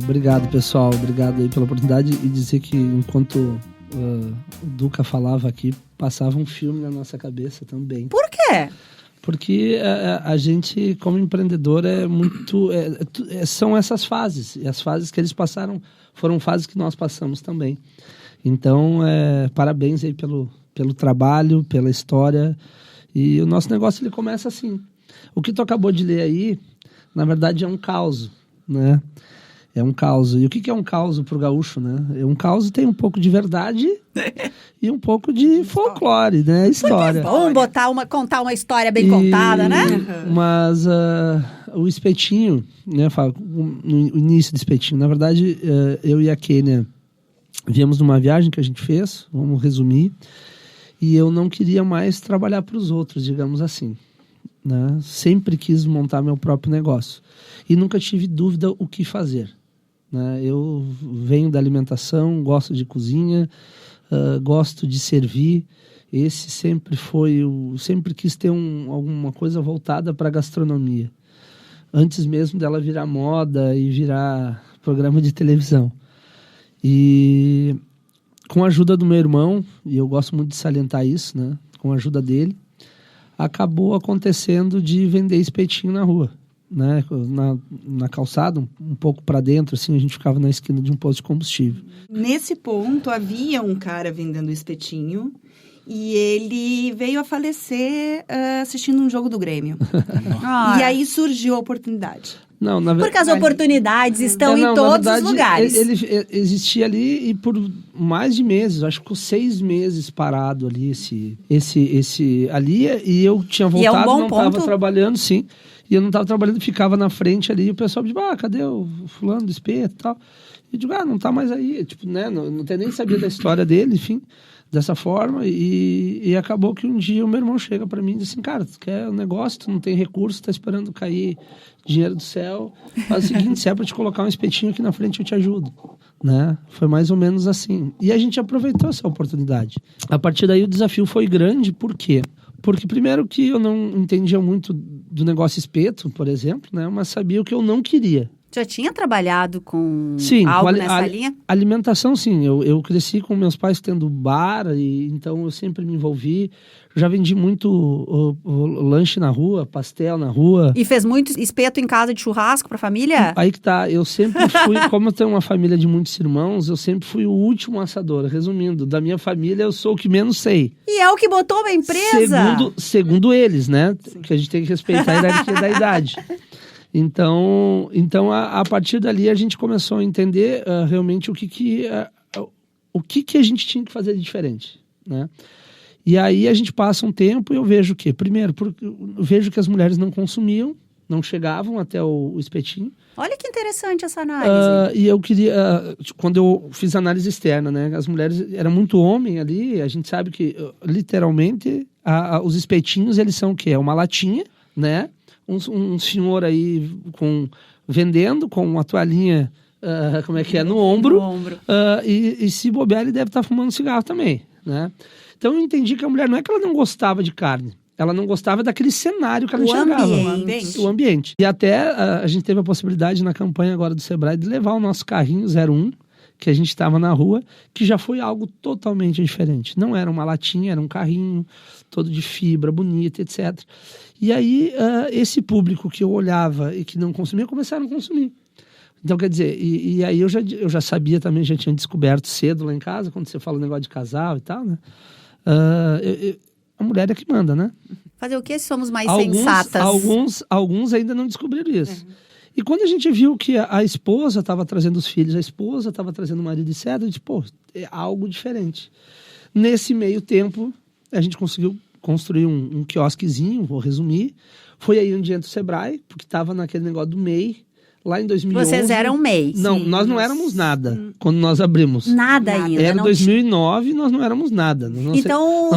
Obrigado, pessoal. Obrigado aí pela oportunidade e dizer que enquanto o Duca falava aqui, passava um filme na nossa cabeça também. Por quê? Porque a gente, como empreendedor, são essas fases. E as fases que eles passaram foram fases que nós passamos também. Então, parabéns aí pelo trabalho, pela história. E o nosso negócio ele começa assim. O que tu acabou de ler aí, na verdade, é um caos, né? É um caos. E o que é um caos pro gaúcho, né? Um caos tem um pouco de verdade e um pouco de folclore, né? História. Vamos contar uma história bem contada, né? Mas o espetinho, né? No início do espetinho, na verdade, eu e a Kênia viemos numa viagem que a gente fez, vamos resumir, e eu não queria mais trabalhar para os outros, digamos assim, né? Sempre quis montar meu próprio negócio e nunca tive dúvida o que fazer. né? Eu venho da alimentação, gosto de cozinha, gosto de servir. Esse sempre sempre quis ter alguma coisa voltada para a gastronomia. Antes mesmo dela virar moda e virar programa de televisão. E com a ajuda do meu irmão, e eu gosto muito de salientar isso, né? Com a ajuda dele, acabou acontecendo de vender espetinho na rua, né? Na calçada, um pouco para dentro, assim, a gente ficava na esquina de um posto de combustível. Nesse ponto, havia um cara vendendo espetinho e ele veio a falecer assistindo um jogo do Grêmio. E aí surgiu a oportunidade. Não, porque as oportunidades estão em todos os lugares. Ele existia ali e por mais de meses, acho que ficou 6 meses parado ali, esse ali, e eu tinha voltado, não estava trabalhando, sim. E eu não estava trabalhando, ficava na frente ali, e o pessoal dizia, cadê o fulano do espeto e tal? E eu digo, não tá mais aí, tipo, né, não nem sabia da história dele, enfim, dessa forma, e acabou que um dia o meu irmão chega para mim e diz assim, cara, tu quer um negócio, tu não tem recurso, tá esperando cair dinheiro do céu, faz o seguinte, se é para te colocar um espetinho aqui na frente, eu te ajudo, né? Foi mais ou menos assim. E a gente aproveitou essa oportunidade. A partir daí o desafio foi grande, por quê? Porque primeiro que eu não entendia muito do negócio espeto, por exemplo, né? Mas sabia o que eu não queria. Já tinha trabalhado com sim, algo nessa linha? Alimentação, sim. Eu cresci com meus pais tendo bar, e então eu sempre me envolvi. Já vendi muito o lanche na rua, pastel na rua. E fez muito espeto em casa de churrasco pra família? Aí que tá. Eu sempre fui, como eu tenho uma família de muitos irmãos, eu sempre fui o último assador. Resumindo, da minha família eu sou o que menos sei. E é o que botou a empresa? Segundo eles, né? Sim. Que a gente tem que respeitar a hierarquia da idade. Então a partir dali a gente começou a entender realmente o que a gente tinha que fazer de diferente, né? E aí a gente passa um tempo e eu vejo que, primeiro, eu vejo que as mulheres não consumiam, não chegavam até o espetinho. Olha que interessante essa análise. E eu queria, quando eu fiz análise externa, né? As mulheres, era muito homem ali, a gente sabe que, literalmente, os espetinhos, eles são o quê? É uma latinha, né? Um senhor aí vendendo com uma toalhinha, no ombro. E se bobear, ele deve estar fumando cigarro também, né? Então eu entendi que a mulher não é que ela não gostava de carne, ela não gostava daquele cenário que ela enxergava. O ambiente. E até a gente teve a possibilidade na campanha agora do Sebrae de levar o nosso carrinho 01, que a gente estava na rua, que já foi algo totalmente diferente. Não era uma latinha, era um carrinho todo de fibra, bonito, etc. E aí, esse público que eu olhava e que não consumia, começaram a consumir. Então, quer dizer, e aí eu já sabia também, já tinha descoberto cedo lá em casa, quando você fala o negócio de casal e tal, né? A mulher é que manda, né? Fazer o quê se somos mais sensatas? Alguns ainda não descobriram isso. Uhum. E quando a gente viu que a esposa estava trazendo os filhos, a esposa estava trazendo o marido, etc., eu disse, é algo diferente. Nesse meio tempo, a gente conseguiu construir um quiosquezinho, vou resumir. Foi aí onde entra o Sebrae, porque estava naquele negócio do MEI, lá em 2011. Vocês eram MEI. Não, nós não éramos nada quando nós abrimos. Nada ainda. Era 2009, nós não éramos nada. Nós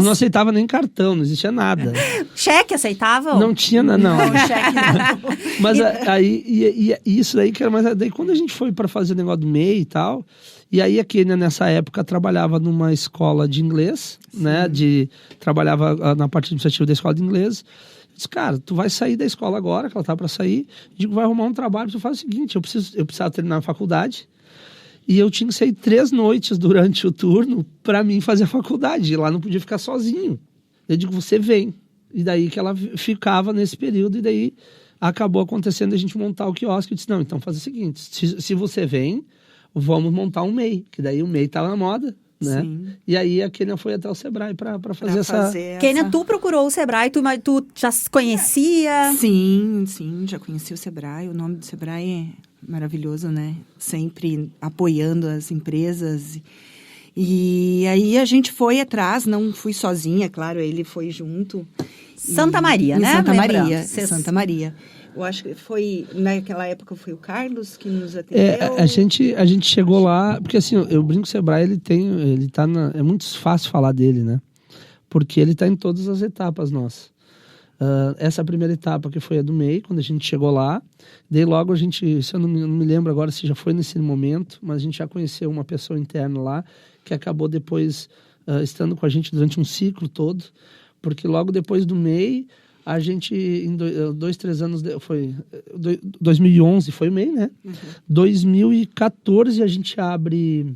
não aceitava nem cartão, não existia nada. Cheque aceitavam? Não tinha, não. Cheque não. Mas aí, isso daí que era mais... Daí quando a gente foi para fazer o negócio do MEI e tal... E aí aqui, né, nessa época, trabalhava numa escola de inglês, né? Trabalhava na parte administrativa da escola de inglês. Eu disse, cara, tu vai sair da escola agora, que ela tá para sair. Digo, vai arrumar um trabalho. Tu faz o seguinte, eu precisava terminar a faculdade. E eu tinha que sair 3 noites durante o turno para mim fazer a faculdade. E lá não podia ficar sozinho. Eu digo, você vem. E daí que ela ficava nesse período. E daí acabou acontecendo a gente montar o quiosque. Eu disse, não, então faz o seguinte, se você vem... Vamos montar um MEI, que daí o MEI tá na moda, né? Sim. E aí a Kênia foi até o Sebrae para fazer essa... Kênia, tu procurou o Sebrae, tu já conhecia? Sim, já conheci o Sebrae. O nome do Sebrae é maravilhoso, né? Sempre apoiando as empresas. E aí a gente foi atrás, não fui sozinha, claro, ele foi junto. Santa Maria, né? Santa Maria. Eu acho que foi, naquela época, foi o Carlos que nos atendeu. A gente chegou lá, porque assim, eu brinco que o Sebrae, ele tá é muito fácil falar dele, né? Porque ele tá em todas as etapas nossas. Essa primeira etapa que foi a do MEI, quando a gente chegou lá, daí logo a gente, se eu não me lembro agora se já foi nesse momento, mas a gente já conheceu uma pessoa interna lá, que acabou depois estando com a gente durante um ciclo todo, porque logo depois do MEI, a gente, em 2-3 anos, foi 2011 foi o MEI, né? 2014 a gente abre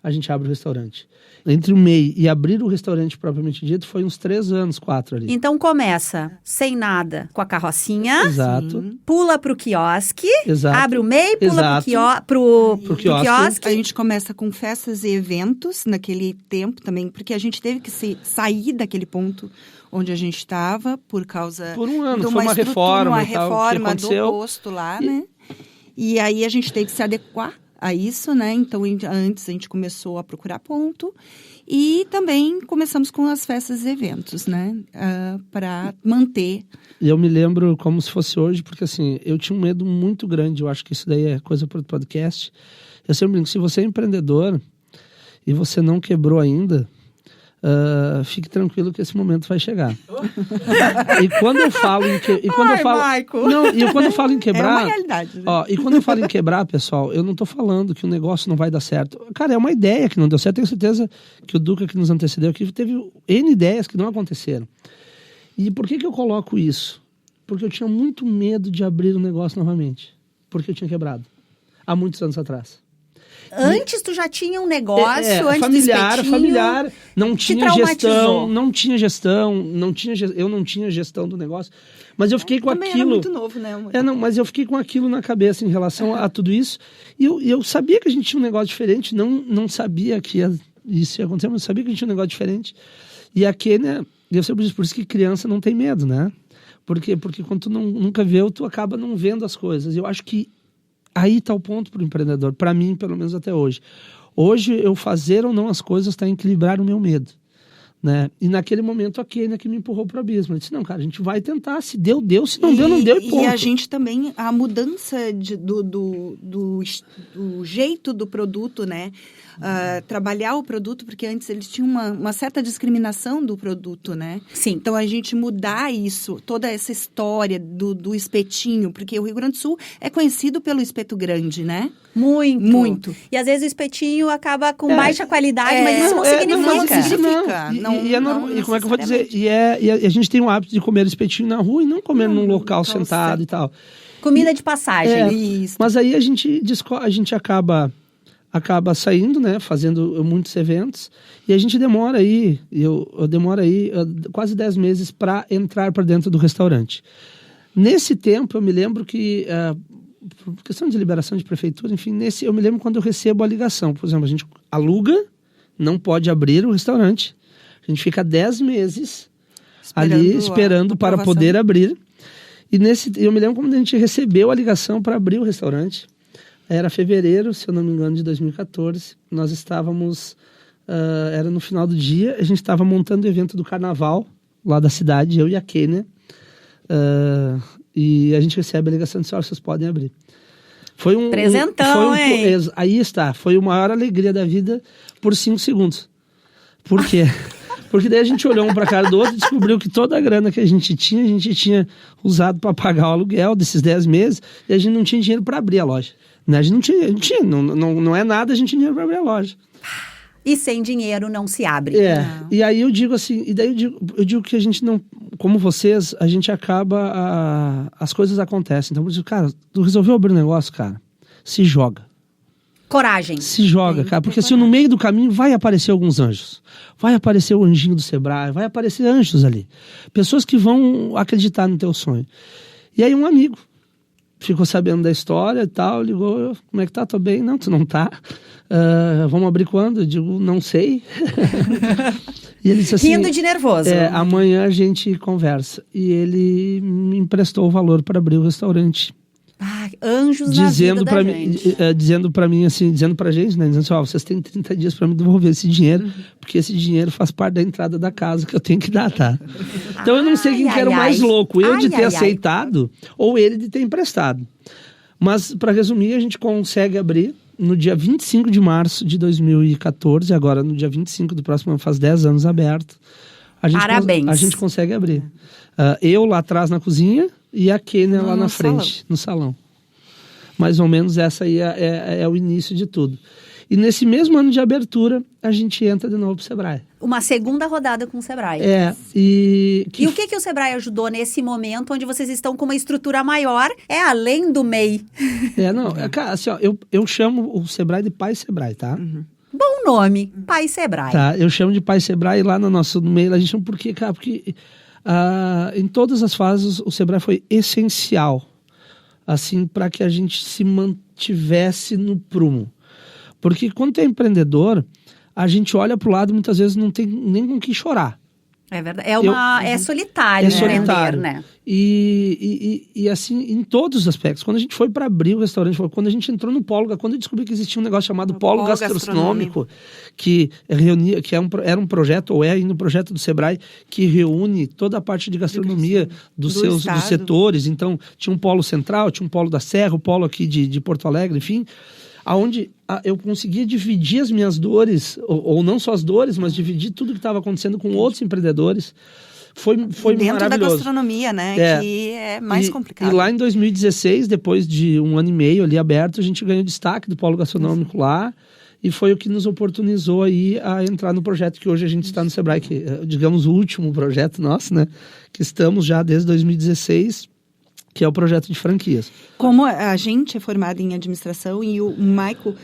o restaurante. Entre o MEI e abrir o restaurante propriamente dito, foi uns 3 anos, 4 ali. Então começa sem nada, com a carrocinha. Exato. Pula pro quiosque. Exato. Abre o MEI, pula Exato. pro quiosque. quiosque. A gente começa com festas e eventos naquele tempo também, porque a gente teve que sair daquele ponto onde a gente estava por causa Por um ano, de foi uma reforma, uma e tal, que reforma aconteceu. do posto lá, né? E aí a gente teve que se adequar a isso, né? Então, antes a gente começou a procurar ponto e também começamos com as festas e eventos, né? Para manter. E eu me lembro como se fosse hoje, porque assim, eu tinha um medo muito grande, eu acho que isso daí é coisa para o podcast. Eu sempre digo, se você é empreendedor e você não quebrou ainda, fique tranquilo que esse momento vai chegar. E quando eu falo em quando eu falo em quebrar, é uma realidade, né? E quando eu falo em quebrar, pessoal, eu não tô falando que o negócio não vai dar certo. Cara, é uma ideia que não deu certo. Tenho certeza que o Duca, que nos antecedeu aqui, teve N ideias que não aconteceram. E por que eu coloco isso? Porque eu tinha muito medo de abrir o negócio novamente. Porque eu tinha quebrado. Há muitos anos atrás. Antes tu já tinha um negócio, antes familiar, não tinha traumatizou. Eu não tinha gestão do negócio, mas eu fiquei com também aquilo. Era muito novo, né, amor? Mas eu fiquei com aquilo na cabeça em relação a tudo isso, e eu sabia que a gente tinha um negócio diferente, não sabia que isso ia acontecer, mas eu sabia que a gente tinha um negócio diferente, e aqui, né, eu sempre disse, por isso que criança não tem medo, né, porque quando tu nunca vê, tu acaba não vendo as coisas. Eu acho que aí está o ponto para o empreendedor, para mim, pelo menos até hoje. Hoje, eu fazer ou não as coisas está em equilibrar o meu medo, né? E naquele momento, a Kênia que me empurrou para o abismo. Eu disse, não, cara, a gente vai tentar. Se deu, deu. Se não deu, não deu e ponto. E a gente também, a mudança do jeito do produto, né? Trabalhar o produto, porque antes eles tinham uma certa discriminação do produto, né? Sim. Então, a gente mudar isso, toda essa história do espetinho, porque o Rio Grande do Sul é conhecido pelo espeto grande, né? Muito. E às vezes o espetinho acaba com baixa qualidade, mas isso não significa. E como é que eu vou dizer? E a gente tem o hábito de comer espetinho na rua e não comer num local sentado e tal. Comida de passagem. Isso. Mas aí a gente acaba saindo, né, fazendo muitos eventos, e a gente demora aí, eu demoro aí quase 10 meses para entrar para dentro do restaurante. Nesse tempo, eu me lembro que, por questão de liberação de prefeitura, enfim, eu me lembro quando eu recebo a ligação. Por exemplo, a gente aluga, não pode abrir o restaurante, a gente fica 10 meses ali esperando para poder abrir. E eu me lembro quando a gente recebeu a ligação para abrir o restaurante. Era fevereiro, se eu não me engano, de 2014. Nós estávamos... era no final do dia. A gente estava montando o evento do carnaval lá da cidade, eu e a Kênia. E a gente recebe a ligação de vocês podem abrir. Foi um... Presentão, hein? Aí está. Foi a maior alegria da vida por 5 segundos. Por quê? Porque daí a gente olhou um para a cara do outro e descobriu que toda a grana que a gente tinha usado para pagar o aluguel desses 10 meses, e a gente não tinha dinheiro para abrir a loja. A gente não é nada, a gente tinha dinheiro para abrir a loja. E sem dinheiro não se abre. E aí eu digo assim, eu digo que a gente não, como vocês, a gente acaba, as coisas acontecem. Então eu digo, cara, tu resolveu abrir um negócio, cara, se joga. Coragem. Se joga, cara, porque assim, no meio do caminho vai aparecer alguns anjos. Vai aparecer o anjinho do Sebrae, vai aparecer anjos ali. Pessoas que vão acreditar no teu sonho. E aí um amigo ficou sabendo da história e tal, ligou, como é que tá? Tô bem? Não, tu não tá. Vamos abrir quando? Eu digo, não sei. E ele disse assim... Rindo de nervoso. Amanhã a gente conversa. E ele me emprestou o valor para abrir o restaurante. Anjos na vida da gente. Dizendo pra mim assim, dizendo pra gente, né? Dizendo assim, vocês têm 30 dias pra me devolver esse dinheiro, porque esse dinheiro faz parte da entrada da casa que eu tenho que dar, tá? Então eu não sei quem que era o mais louco, eu de ter aceitado ou ele de ter emprestado. Mas, pra resumir, a gente consegue abrir no dia 25 de março de 2014, agora no dia 25 do próximo ano, faz 10 anos aberto. Parabéns. A gente consegue abrir. Eu lá atrás na cozinha e a Kênia lá na frente, no salão. Mais ou menos essa aí é o início de tudo. E nesse mesmo ano de abertura, a gente entra de novo pro Sebrae. Uma segunda rodada com o Sebrae. E o que o Sebrae ajudou nesse momento onde vocês estão com uma estrutura maior, além do MEI? Cara, assim, ó, eu chamo o Sebrae de Pai Sebrae, tá? Uhum. Bom nome, Pai Sebrae. Tá, eu chamo de Pai Sebrae lá no MEI, a gente chama porque em todas as fases o Sebrae foi essencial, assim, para que a gente se mantivesse no prumo. Porque quando tu é empreendedor, a gente olha para o lado e muitas vezes não tem nem com que chorar. É verdade. É solitário, solitário, né? E assim, em todos os aspectos. Quando a gente foi para abrir o restaurante, quando a gente entrou no Polo, quando eu descobri que existia um negócio chamado Polo Gastronômico, que reunia, que era um projeto, ou é ainda um projeto do Sebrae, que reúne toda a parte de gastronomia dos setores. Então, tinha um polo central, tinha um polo da Serra, o polo aqui de Porto Alegre, enfim, aonde eu conseguia dividir as minhas dores, ou não só as dores, mas dividir tudo que estava acontecendo com outros empreendedores. Foi dentro maravilhoso. Dentro da gastronomia, né? Que é mais complicado. E lá em 2016, depois de 1 ano e meio ali aberto, a gente ganhou destaque do Polo Gastronômico lá, e foi o que nos oportunizou aí a entrar no projeto que hoje a gente está no Sebrae, que é, digamos, o último projeto nosso, né? Que estamos já desde 2016, que é o projeto de franquias. Como a gente é formado em administração e o Maico,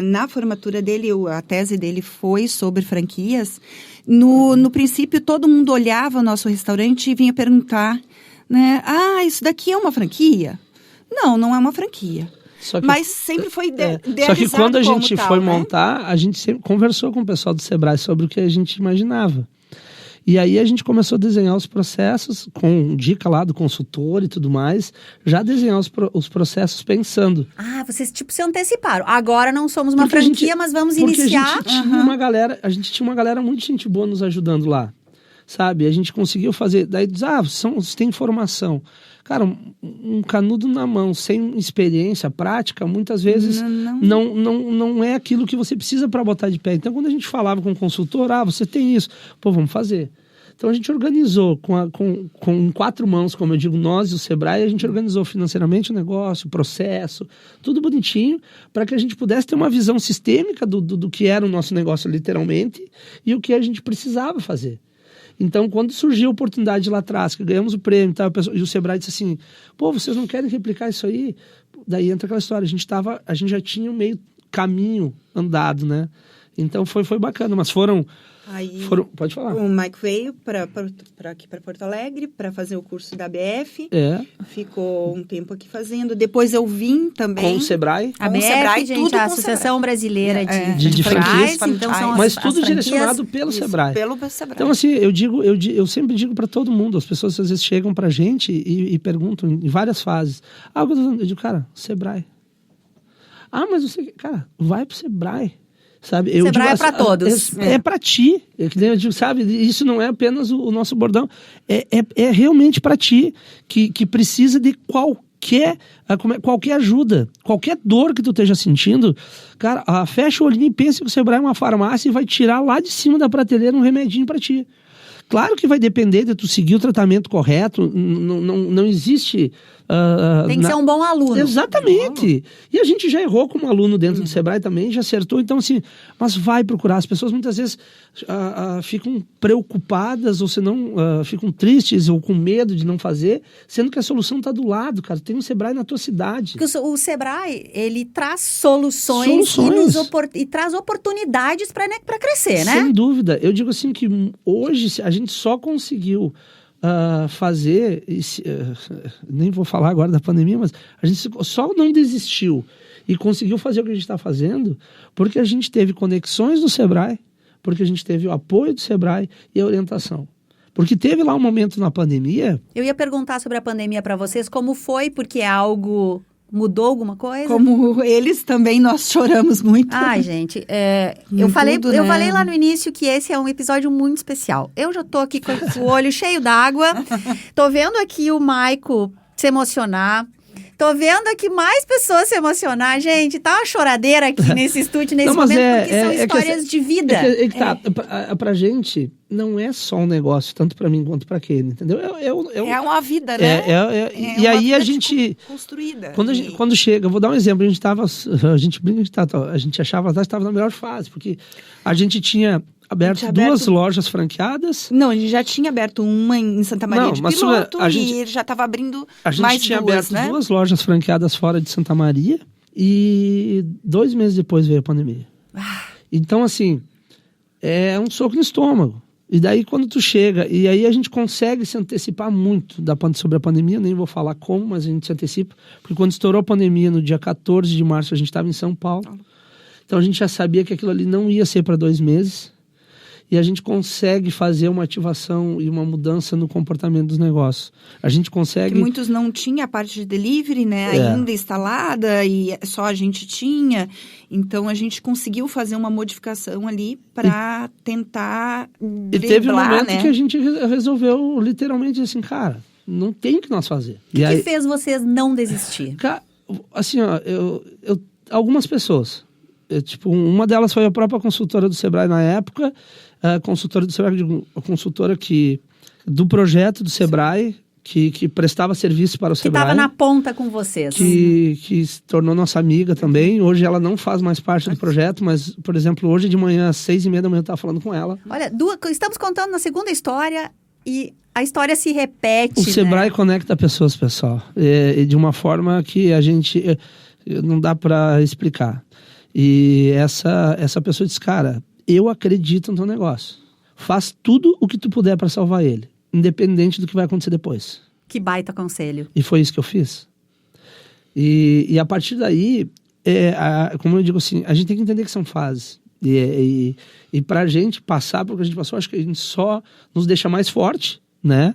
na formatura dele, a tese dele foi sobre franquias, no princípio todo mundo olhava o nosso restaurante e vinha perguntar, né? Isso daqui é uma franquia? Não é uma franquia. Mas sempre foi idealizado. Só que quando a gente foi né? montar, a gente sempre conversou com o pessoal do Sebrae sobre o que a gente imaginava. E aí a gente começou a desenhar os processos, com dica lá do consultor e tudo mais, já desenhar os processos pensando. Vocês se anteciparam. Agora não somos uma franquia, mas vamos iniciar. A gente tinha uma galera muito gente boa nos ajudando lá, sabe? A gente conseguiu fazer, daí diz, você tem formação. Cara, um canudo na mão, sem experiência prática, muitas vezes não é aquilo que você precisa para botar de pé. Então, quando a gente falava com o consultor, você tem isso, vamos fazer. Então, a gente organizou com 4 mãos, como eu digo, nós e o Sebrae, a gente organizou financeiramente o negócio, o processo, tudo bonitinho, para que a gente pudesse ter uma visão sistêmica do que era o nosso negócio, literalmente, e o que a gente precisava fazer. Então, quando surgiu a oportunidade lá atrás, que ganhamos o prêmio e o Sebrae disse assim, vocês não querem replicar isso aí? Daí entra aquela história, a gente já tinha um meio caminho andado, né? Então, foi bacana, mas foram... Pode falar. O Mike veio aqui para Porto Alegre para fazer o curso da ABF. Ficou um tempo aqui fazendo. Depois eu vim também. Com o Sebrae. A ABF, gente, a Associação Brasileira de Franquias. Então, mas tudo direcionado pelo Sebrae. Pelo Sebrae. Então, assim, eu sempre digo para todo mundo, as pessoas às vezes chegam pra gente e perguntam em várias fases. Eu digo, cara, Sebrae. Mas você, cara, vai pro Sebrae. Sabe? Sebrae é para todos. É para ti. Eu digo, sabe? Isso não é apenas o nosso bordão. É realmente para ti que precisa de qualquer ajuda. Qualquer dor que tu esteja sentindo, cara, fecha o olhinho e pensa que o Sebrae é uma farmácia e vai tirar lá de cima da prateleira um remedinho para ti. Claro que vai depender de tu seguir o tratamento correto. Não existe... Tem que ser um bom aluno. Exatamente. E a gente já errou como aluno dentro do Sebrae também, já acertou. Então, assim, mas vai procurar. As pessoas muitas vezes ficam preocupadas ou senão ficam tristes ou com medo de não fazer, sendo que a solução está do lado, cara. Tem um Sebrae na tua cidade. Porque o Sebrae, ele traz soluções. E traz oportunidades para crescer, né? Sem dúvida. Eu digo assim que hoje a gente só conseguiu fazer, nem vou falar agora da pandemia, mas a gente só não desistiu e conseguiu fazer o que a gente está fazendo porque a gente teve conexões do Sebrae, porque a gente teve o apoio do Sebrae e a orientação. Porque teve lá um momento na pandemia... Eu ia perguntar sobre a pandemia para vocês, como foi, porque é algo... Mudou alguma coisa? Como eles também, nós choramos muito. Ai, gente, eu falei lá no início que esse é um episódio muito especial. Eu já tô aqui com o olho cheio d'água. Tô vendo aqui o Maico se emocionar. Tô vendo aqui mais pessoas se emocionar. Gente, tá uma choradeira aqui nesse estúdio, nesse Não, mas momento, porque são histórias de vida. Pra gente, não é só um negócio, tanto pra mim quanto pra Kenny, entendeu? É uma vida, né? E aí a gente... construída. Quando chega, eu vou dar um exemplo, a gente achava que estava na melhor fase, porque a gente tinha aberto 2 lojas franqueadas. Não, a gente já tinha aberto uma em Santa Maria de Piloto e já estava abrindo mais 2, né? A gente tinha aberto 2 lojas franqueadas fora de Santa Maria e 2 meses depois veio a pandemia. Então, assim, é um soco no estômago. E daí, quando tu chega, e aí a gente consegue se antecipar muito sobre a pandemia, nem vou falar como, mas a gente se antecipa, porque quando estourou a pandemia, no dia 14 de março, a gente estava em São Paulo. Então, a gente já sabia que aquilo ali não ia ser para 2 meses. E a gente consegue fazer uma ativação e uma mudança no comportamento dos negócios. A gente consegue... Que muitos não tinham a parte de delivery, né? Ainda instalada e só a gente tinha. Então, a gente conseguiu fazer uma modificação ali para tentar driblar, e teve um momento que a gente resolveu literalmente assim, cara, não tem o que nós fazer. O que fez vocês não desistir? Cara, assim, ó, algumas pessoas... uma delas foi a própria consultora do Sebrae na época, a consultora do Sebrae, a consultora do projeto do Sebrae, que prestava serviço para o Sebrae. Que estava na ponta com vocês. Que se tornou nossa amiga também. Hoje ela não faz mais parte do projeto, mas, por exemplo, hoje de manhã, às 6h30 da manhã, eu estava falando com ela. Olha, estamos contando na segunda história e a história se repete, O Sebrae conecta pessoas, pessoal. E de uma forma que a gente... não dá para explicar. E essa pessoa disse, cara, eu acredito no teu negócio. Faz tudo o que tu puder para salvar ele, independente do que vai acontecer depois. Que baita conselho. E foi isso que eu fiz. E a partir daí, como eu digo assim, a gente tem que entender que são fases. E pra gente passar por que a gente passou, acho que a gente só nos deixa mais forte, né?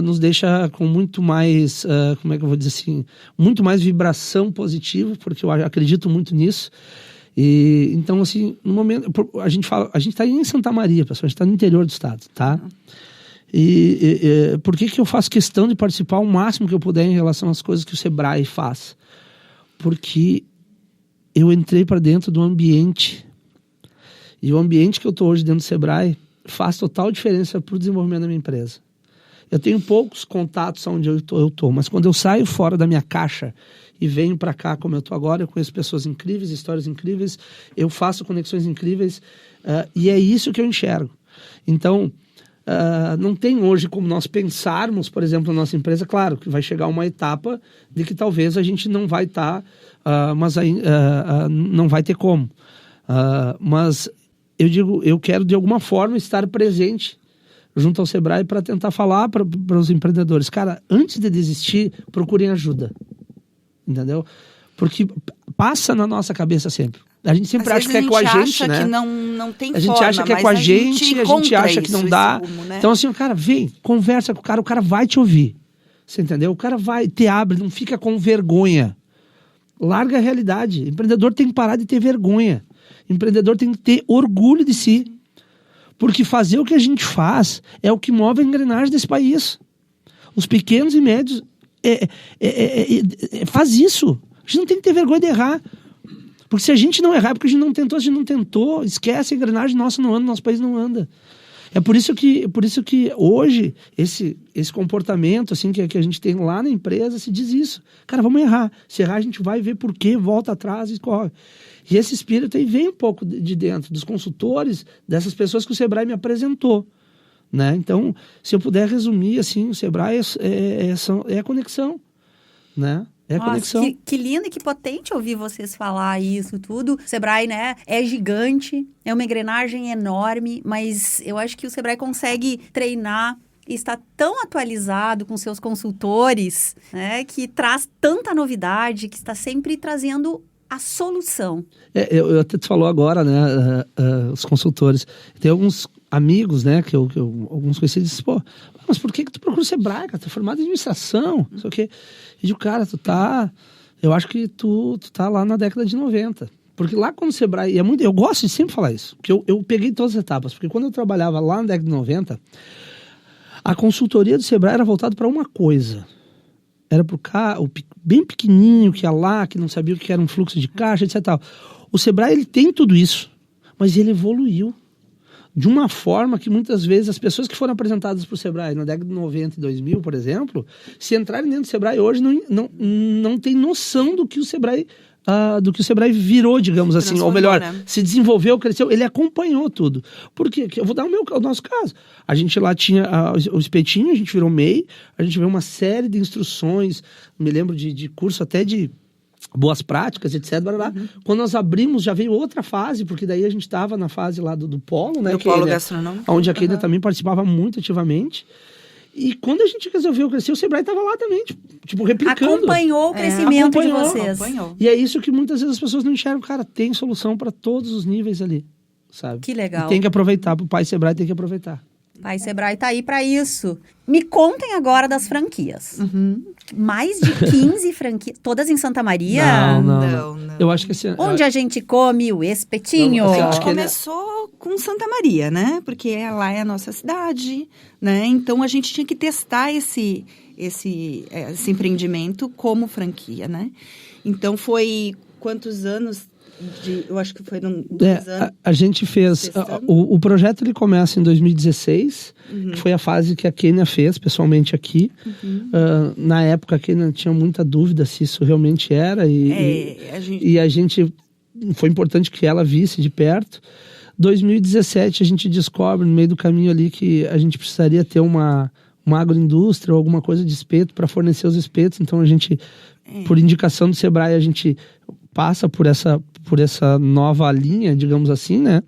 Nos deixa com muito mais, como é que eu vou dizer assim, muito mais vibração positiva, porque eu acredito muito nisso. E então, assim, no momento, a gente está em Santa Maria, pessoal, a gente está no interior do estado, tá? E por que eu faço questão de participar o máximo que eu puder em relação às coisas que o Sebrae faz? Porque eu entrei para dentro do ambiente, e o ambiente que eu estou hoje dentro do Sebrae faz total diferença para o desenvolvimento da minha empresa. Eu tenho poucos contatos onde eu estou, mas quando eu saio fora da minha caixa e venho para cá como eu estou agora, eu conheço pessoas incríveis, histórias incríveis, eu faço conexões incríveis, e é isso que eu enxergo. Então, não tem hoje como nós pensarmos, por exemplo, na nossa empresa, claro que vai chegar uma etapa de que talvez a gente não vai estar, mas não vai ter como. Mas eu digo, eu quero de alguma forma estar presente junto ao Sebrae para tentar falar para os empreendedores, cara, antes de desistir, procurem ajuda, entendeu? Porque passa na nossa cabeça sempre. A gente sempre acha que é com a gente, né? Que não tem a gente forma, acha que é com a gente acha que não dá. Rumo, né? Então assim, cara, vem, conversa com o cara vai te ouvir. Você entendeu? O cara vai, te abre, não fica com vergonha. Larga a realidade. Empreendedor tem que parar de ter vergonha. Empreendedor tem que ter orgulho de si. Porque fazer o que a gente faz é o que move a engrenagem desse país. Os pequenos e médios faz isso. A gente não tem que ter vergonha de errar. Porque se a gente não errar, é porque a gente não tentou, esquece, a engrenagem nossa não anda, nosso país não anda. É por isso que hoje, esse comportamento assim, que a gente tem lá na empresa, se diz isso. Cara, vamos errar. Se errar, a gente vai ver por quê, volta atrás e corre. E esse espírito aí vem um pouco de dentro dos consultores, dessas pessoas que o Sebrae me apresentou. Né? Então, se eu puder resumir, assim, o Sebrae é a conexão. Né? É a conexão. Que lindo e que potente ouvir vocês falar isso tudo. O Sebrae, né, é gigante, é uma engrenagem enorme, mas eu acho que o Sebrae consegue treinar e está tão atualizado com seus consultores, né, que traz tanta novidade, que está sempre trazendo a solução. Eu até te falou agora, né, os consultores. Tem alguns amigos, né, que alguns conhecidos dizem, pô, mas por que tu procura o Sebrae, cara? Tu é formado em administração, não sei o quê. E digo, cara, eu acho que tu tá lá na década de 90. Porque lá quando o Sebrae, eu gosto de sempre falar isso, porque eu peguei todas as etapas, porque quando eu trabalhava lá na década de 90, a consultoria do Sebrae era voltada para uma coisa, era pro o bem pequenininho que ia lá, que não sabia o que era um fluxo de caixa, etc. Tal. O Sebrae, ele tem tudo isso, mas ele evoluiu de uma forma que muitas vezes as pessoas que foram apresentadas para o Sebrae na década de 90 e 2000, por exemplo, se entrarem dentro do Sebrae hoje, não tem noção do que o Sebrae virou, digamos assim, ou melhor, se desenvolveu, cresceu, ele acompanhou tudo. Por quê? Eu vou dar o nosso caso. A gente lá tinha o espetinho, a gente virou MEI, a gente viu uma série de instruções, me lembro de curso até de boas práticas, etc. Quando nós abrimos, já veio outra fase, porque daí a gente estava na fase lá do polo, né? Do polo gastronômico. Onde a Kênia também participava muito ativamente. E quando a gente resolveu crescer, o Sebrae estava lá também, tipo, replicando. Acompanhou o crescimento de vocês. Acompanhou. E é isso que muitas vezes as pessoas não enxergam. Cara, tem solução para todos os níveis ali, sabe? Que legal. E tem que aproveitar, pro pai Sebrae tem que aproveitar. Pai Sebrae tá aí para isso. Me contem agora das franquias. Mais de 15 franquias, todas em Santa Maria? Não. Eu acho que assim... Onde a gente come o espetinho? Não, A gente começou com Santa Maria, né? Porque lá é a nossa cidade, né? Então, a gente tinha que testar esse empreendimento como franquia, né? Então, foi quantos anos? Eu acho que foi 2 anos. A gente fez... O projeto, ele começa em 2016, que foi a fase que a Kênia fez, pessoalmente aqui. Na época, a Kênia tinha muita dúvida se isso realmente era. E a gente... Foi importante que ela visse de perto. 2017, a gente descobre, no meio do caminho ali, que a gente precisaria ter uma agroindústria ou alguma coisa de espeto para fornecer os espetos. Então, a gente, por indicação do Sebrae, a gente passa por essa nova linha, digamos assim, né?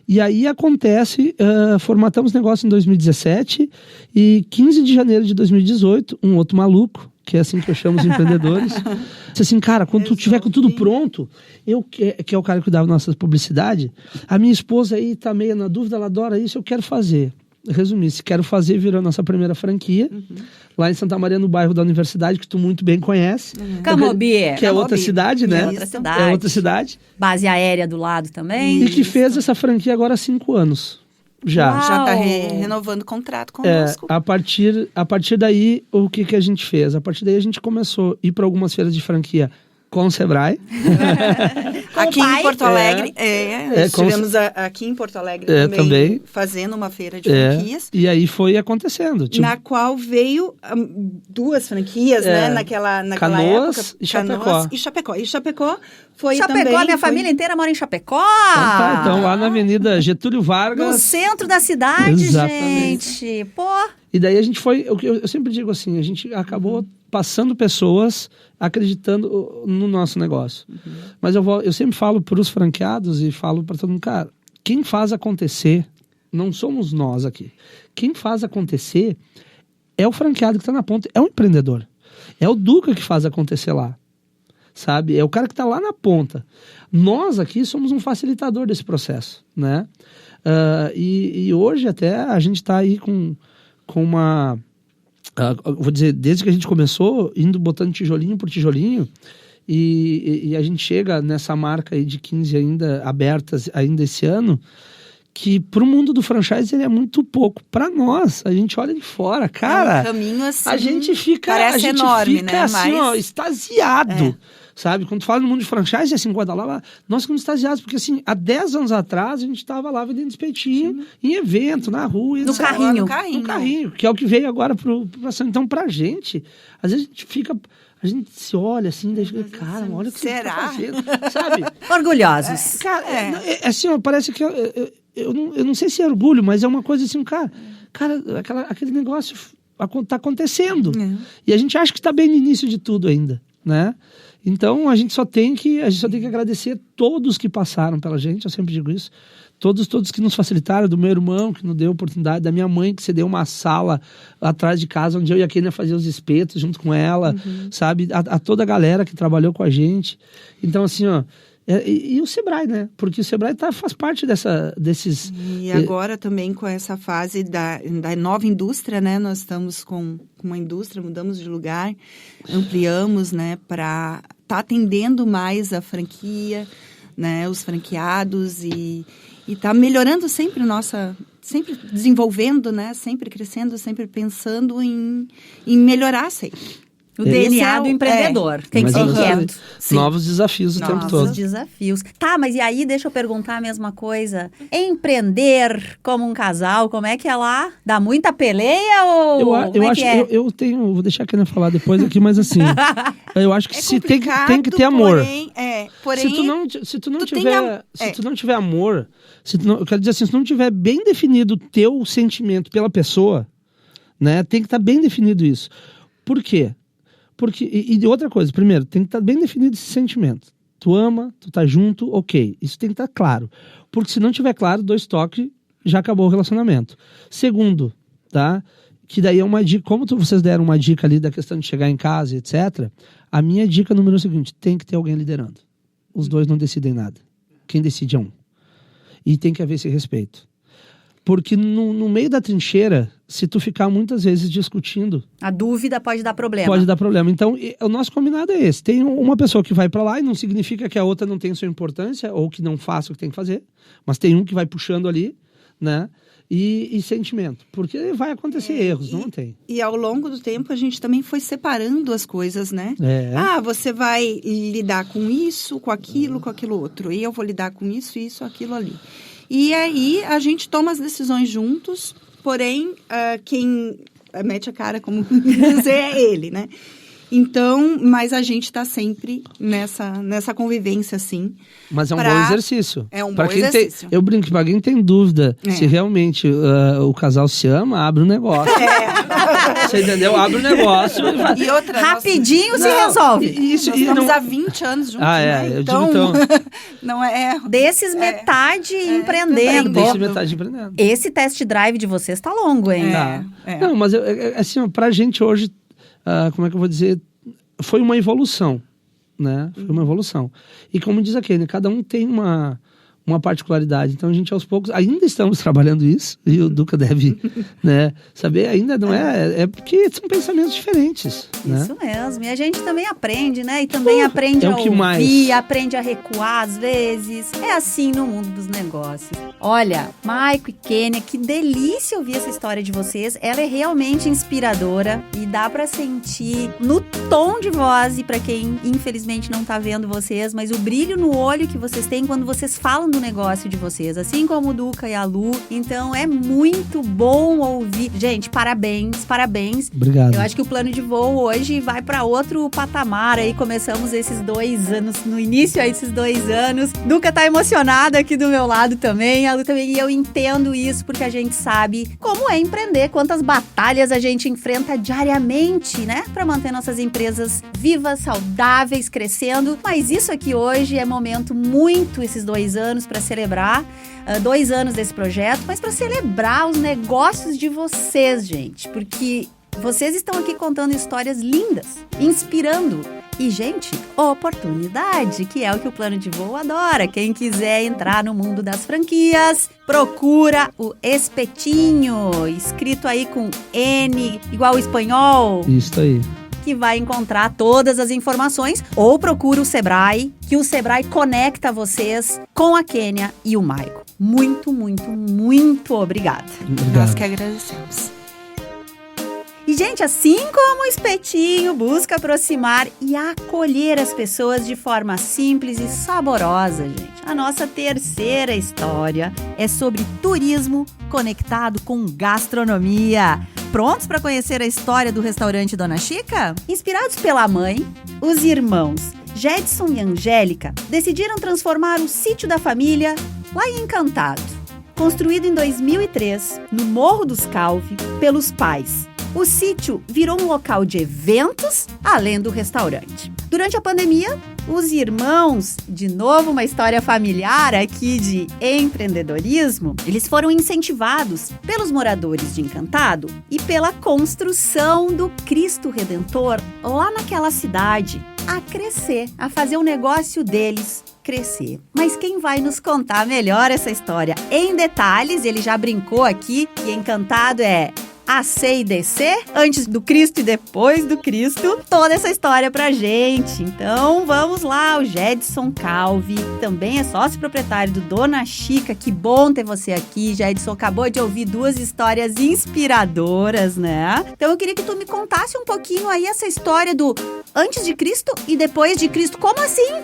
E aí acontece, formatamos negócio em 2017 e 15 de janeiro de 2018, um outro maluco, que é assim que eu chamo os empreendedores, disse assim, cara, quando tu tiver com tudo pronto, que é o cara que cuidava da nossa publicidade, a minha esposa aí tá meio na dúvida, ela adora isso, eu quero fazer. Resumir-se, quero fazer, virou a nossa primeira franquia, lá em Santa Maria, no bairro da Universidade, que tu muito bem conhece. Camobi. Que é outra cidade, né? É outra cidade. Base aérea do lado também. E que fez essa franquia agora há 5 anos. Já. Uau. Já está renovando o contrato conosco. A partir daí, o que a gente fez? A partir daí, a gente começou a ir para algumas feiras de franquia com o Sebrae. Aqui em Porto Alegre, estivemos aqui em Porto Alegre também fazendo uma feira de franquias. E aí foi acontecendo. Tipo, na qual veio 2 franquias, né? Naquela Canoas época. E Chapecó. Chapecó. E Chapecó foi Chapecó, também... minha família inteira mora em Chapecó. Então lá na Avenida Getúlio Vargas. No centro da cidade, Exatamente. gente. Pô. E daí a gente foi... Eu sempre digo assim, a gente acabou passando pessoas acreditando no nosso negócio. Mas eu sempre falo para os franqueados e falo para todo mundo, cara, quem faz acontecer não somos nós aqui. Quem faz acontecer é o franqueado que está na ponta, é o empreendedor. É o Duca que faz acontecer lá, sabe? É o cara que está lá na ponta. Nós aqui somos um facilitador desse processo, né? E hoje até a gente está aí com uma... vou dizer, desde que a gente começou, indo botando tijolinho por tijolinho, e a gente chega nessa marca aí de 15 ainda abertas ainda esse ano, que pro mundo do franchise ele é muito pouco. Para nós, a gente olha de fora, cara, caminho assim, a gente fica, parece enorme, né? Assim, ó, extasiado. Sabe? Quando tu fala no mundo de franchise, assim, Guadalajara, nós ficamos extasiados, porque assim, há 10 anos atrás, a gente estava lá vendendo espetinho em evento, na rua. No carrinho, que é o que veio agora pro então, pra gente, às vezes a gente se olha assim, daí fica, cara, olha o que você tá fazendo, sabe? Orgulhosos. Cara, assim, ó, parece que eu não sei se é orgulho, mas é uma coisa assim, cara, aquele negócio tá acontecendo. E a gente acha que tá bem no início de tudo ainda, né? Então, a gente só tem que agradecer todos que passaram pela gente, eu sempre digo isso, todos que nos facilitaram, do meu irmão, que nos deu a oportunidade, da minha mãe, que cedeu uma sala atrás de casa, onde eu e a Kênia fazia os espetos junto com ela, sabe? A toda a galera que trabalhou com a gente. Então, assim, ó, e o Sebrae, né? Porque o Sebrae faz parte desses... E agora também com essa fase da nova indústria, né? Nós estamos com uma indústria, mudamos de lugar, ampliamos, né? Para estar atendendo mais a franquia, né? Os franqueados e tá melhorando sempre sempre desenvolvendo, né? Sempre crescendo, sempre pensando em melhorar sempre. O DNA é do o- empreendedor. Tem que Mas ser eu falei, inquieto. Sim. novos desafios o tempo Novos todo. desafios. Tá, mas e aí, deixa eu perguntar a mesma coisa. Empreender como um casal, como é que é lá? Dá muita peleia ou Eu como é acho que é? eu tenho, vou deixar a Kênia falar depois aqui, mas assim, eu acho que É se tem que complicado, ter amor. Porém, Se tu não tu tem tiver, se tu não tiver amor, eu quero dizer assim, se tu não tiver bem definido o teu sentimento pela pessoa, né, tem que estar bem definido isso. Por quê? Porque e outra coisa, primeiro, tem que estar bem definido esse sentimento. Tu ama, tu tá junto, ok. Isso tem que estar claro. Porque se não tiver claro, 2 toques, já acabou o relacionamento. Segundo, tá? Que daí é uma dica, como vocês deram uma dica ali da questão de chegar em casa, etc. A minha dica número 1 é o seguinte, tem que ter alguém liderando. Os 2 não decidem nada. Quem decide é um. E tem que haver esse respeito. Porque no meio da trincheira, se tu ficar muitas vezes discutindo, A dúvida pode dar problema. pode dar problema. Então, o nosso combinado é esse. Tem uma pessoa que vai pra lá e não significa que a outra não tenha sua importância ou que não faça o que tem que fazer. Mas tem um que vai puxando ali, né? E sentimento. Porque vai acontecer erros, não tem. E ao longo do tempo a gente também foi separando as coisas, né? É. Ah, você vai lidar com isso, com aquilo outro. E eu vou lidar com isso, aquilo ali. E aí a gente toma as decisões juntos, porém quem mete a cara, como dizer, é ele, né? Então, mas a gente está sempre nessa convivência, assim. Mas é um pra- bom exercício. É um Pra bom quem exercício. eu brinco, pra quem tem dúvida se realmente o casal se ama, abre um negócio. Você entendeu? Abre um negócio. E outra, Rapidinho se Não, resolve. Isso, nós e estamos não- há 20 anos juntos, Ah, é, né? eu Então, digo então. não é... Desses, metade empreendendo. Deixa metade empreendendo. Esse test drive de vocês tá longo, hein? Tá. é. Não, mas assim, ó, pra gente hoje, como é que eu vou dizer? Foi uma evolução, né? Foi uma evolução. E como diz a Kênia, cada um tem uma particularidade. Então a gente aos poucos, ainda estamos trabalhando isso, e o Duca deve né, saber, ainda não é porque são pensamentos diferentes, né? Isso mesmo. E a gente também aprende, né? E também aprende é a o que ouvir, mais. aprende a recuar às vezes. É assim no mundo dos negócios. Olha, Maico e Kênia, que delícia ouvir essa história de vocês. Ela é realmente inspiradora e dá pra sentir no tom de voz, e pra quem infelizmente não tá vendo vocês, mas o brilho no olho que vocês têm quando vocês falam do negócio de vocês, assim como o Duca e a Lu. Então é muito bom ouvir. Gente, parabéns, parabéns. Obrigado. Eu acho que o plano de voo hoje vai para outro patamar. Aí começamos esses 2 anos, no início aí esses 2 anos. Duca tá emocionada aqui do meu lado também, a Lu também, e eu entendo isso porque a gente sabe como é empreender, quantas batalhas a gente enfrenta diariamente, né? Para manter nossas empresas vivas, saudáveis, crescendo. Mas isso aqui hoje é momento muito, esses 2 anos, para celebrar 2 anos desse projeto, mas para celebrar os negócios de vocês, gente, porque vocês estão aqui contando histórias lindas, inspirando. E, gente, oportunidade, que é o que o Plano de Voo adora. Quem quiser entrar no mundo das franquias, procura o Espetinho, escrito aí com N, igual o espanhol, Isso aí. que vai encontrar todas as informações, ou procura o Sebrae, que o Sebrae conecta vocês com a Kênia e o Maico. Muito, muito, muito obrigada. Nós que agradecemos. E, gente, assim como o Espetinho busca aproximar e acolher as pessoas de forma simples e saborosa, gente, a nossa terceira história é sobre turismo conectado com gastronomia. Prontos para conhecer a história do restaurante Dona Chica? Inspirados pela mãe, os irmãos Jedson e Angélica decidiram transformar o sítio da família lá em Encantado. Construído em 2003, no Morro dos Calvi, pelos pais. O sítio virou um local de eventos, além do restaurante. Durante a pandemia, os irmãos, de novo uma história familiar aqui de empreendedorismo, eles foram incentivados pelos moradores de Encantado e pela construção do Cristo Redentor lá naquela cidade, a crescer, a fazer o negócio deles crescer. Mas quem vai nos contar melhor essa história em detalhes, ele já brincou aqui que Encantado é AC e DC, antes do Cristo e depois do Cristo, toda essa história pra gente. Então, vamos lá, o Jedson Calvi, também é sócio proprietário do Dona Chica. Que bom ter você aqui, Jedson. Acabou de ouvir 2 histórias inspiradoras, né? Então, eu queria que tu me contasse um pouquinho aí essa história do antes de Cristo e depois de Cristo. Como assim?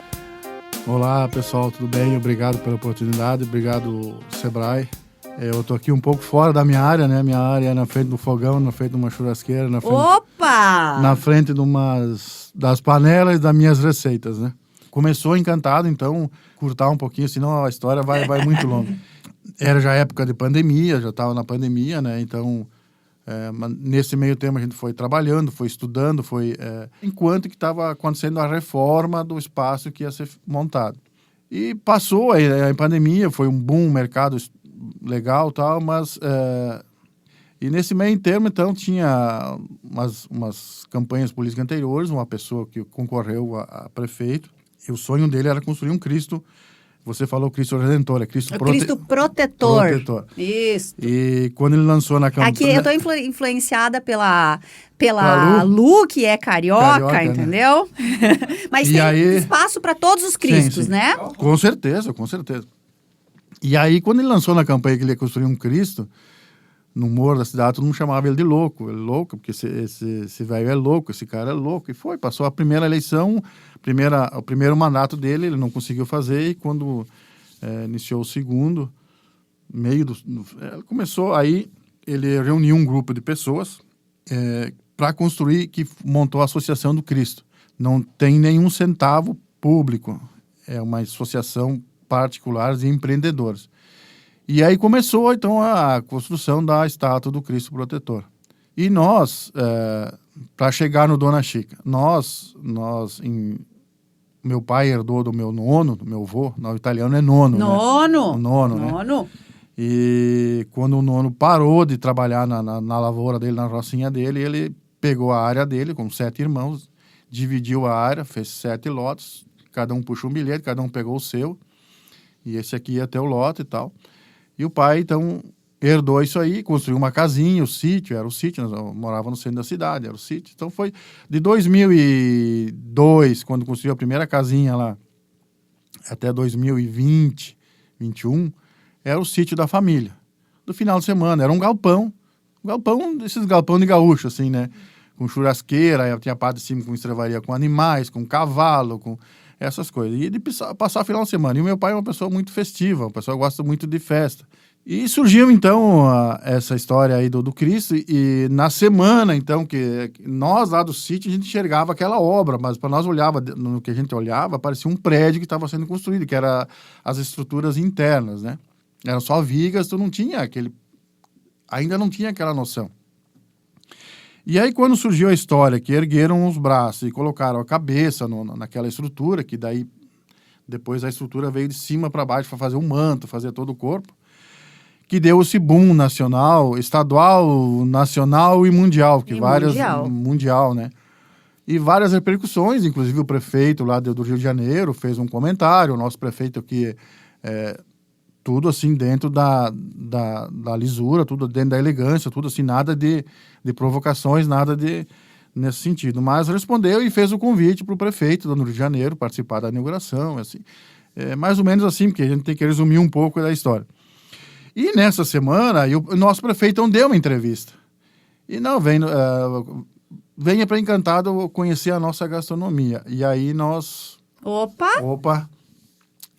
Olá, pessoal, tudo bem? Obrigado pela oportunidade, obrigado, Sebrae. Eu tô aqui um pouco fora da minha área, né? Minha área é na frente do fogão, na frente de uma churrasqueira, na frente, Opa! na frente das panelas das minhas receitas, né? Começou encantado, então, curtar um pouquinho, senão a história vai muito longa. Era já época de pandemia, já estava na pandemia, né? Então, nesse meio tempo a gente foi trabalhando, foi estudando, enquanto que estava acontecendo a reforma do espaço que ia ser montado. E passou a pandemia, foi um boom, mercado legal e tal, mas... E nesse meio termo, então, tinha umas campanhas políticas anteriores, uma pessoa que concorreu a prefeito, e o sonho dele era construir um Cristo. Você falou Cristo Redentor, é Cristo Protetor. Isso. E quando ele lançou na campanha... Aqui eu tô influenciada pela Lu, que é carioca, entendeu? Né? Mas tem espaço para todos os Cristos, sim. Né? Com certeza. E aí, quando ele lançou na campanha que ele ia construir um Cristo, no humor da cidade, todo mundo chamava ele de louco. Ele é louco, porque esse velho é louco, esse cara é louco. E passou a primeira eleição, o primeiro mandato dele, ele não conseguiu fazer. E quando iniciou o segundo, começou aí, ele reuniu um grupo de pessoas para construir, que montou a Associação do Cristo. Não tem nenhum centavo público, é uma associação particular de empreendedores. E aí começou, então, a construção da estátua do Cristo Protetor. E nós, para chegar no Dona Chica, meu pai herdou do meu nono, do meu avô, no italiano é nono, né? Nono, né? E quando o nono parou de trabalhar na lavoura dele, na rocinha dele, ele pegou a área dele, com 7 irmãos, dividiu a área, fez 7 lotes, cada um puxou um bilhete, cada um pegou o seu, e esse aqui ia ter o lote e tal. E o pai, então, herdou isso aí, construiu uma casinha, o sítio, era o sítio, nós morávamos no centro da cidade, era o sítio. Então foi de 2002, quando construiu a primeira casinha lá, até 2020, 2021, era o sítio da família. Do final de semana, era um galpão, esses galpão de gaúcho, assim, né? Com churrasqueira, tinha a parte de cima com estrevaria com animais, com cavalo, com... essas coisas. E de passar o final de semana. E o meu pai é uma pessoa muito festiva, uma pessoa que gosta muito de festa. E surgiu, então, essa história aí do Cristo. E na semana, então, que nós lá do sítio, a gente enxergava aquela obra, mas para nós no que a gente olhava, parecia um prédio que estava sendo construído, que era as estruturas internas, né? Eram só vigas, tu não tinha ainda não tinha aquela noção. E aí, quando surgiu a história, que ergueram os braços e colocaram a cabeça naquela estrutura, que daí, depois a estrutura veio de cima para baixo para fazer um manto, fazer todo o corpo, que deu esse boom nacional, estadual, nacional e mundial. Mundial, né? E várias repercussões, inclusive o prefeito lá do Rio de Janeiro fez um comentário, o nosso prefeito aqui, tudo assim dentro da lisura, tudo dentro da elegância, tudo assim, nada de provocações, nada nesse sentido. Mas respondeu e fez o convite para o prefeito do Rio de Janeiro participar da inauguração, assim. Mais ou menos assim, porque a gente tem que resumir um pouco da história. E nessa semana, o nosso prefeito não deu uma entrevista. E não, venha para Encantado conhecer a nossa gastronomia. E aí nós... Opa!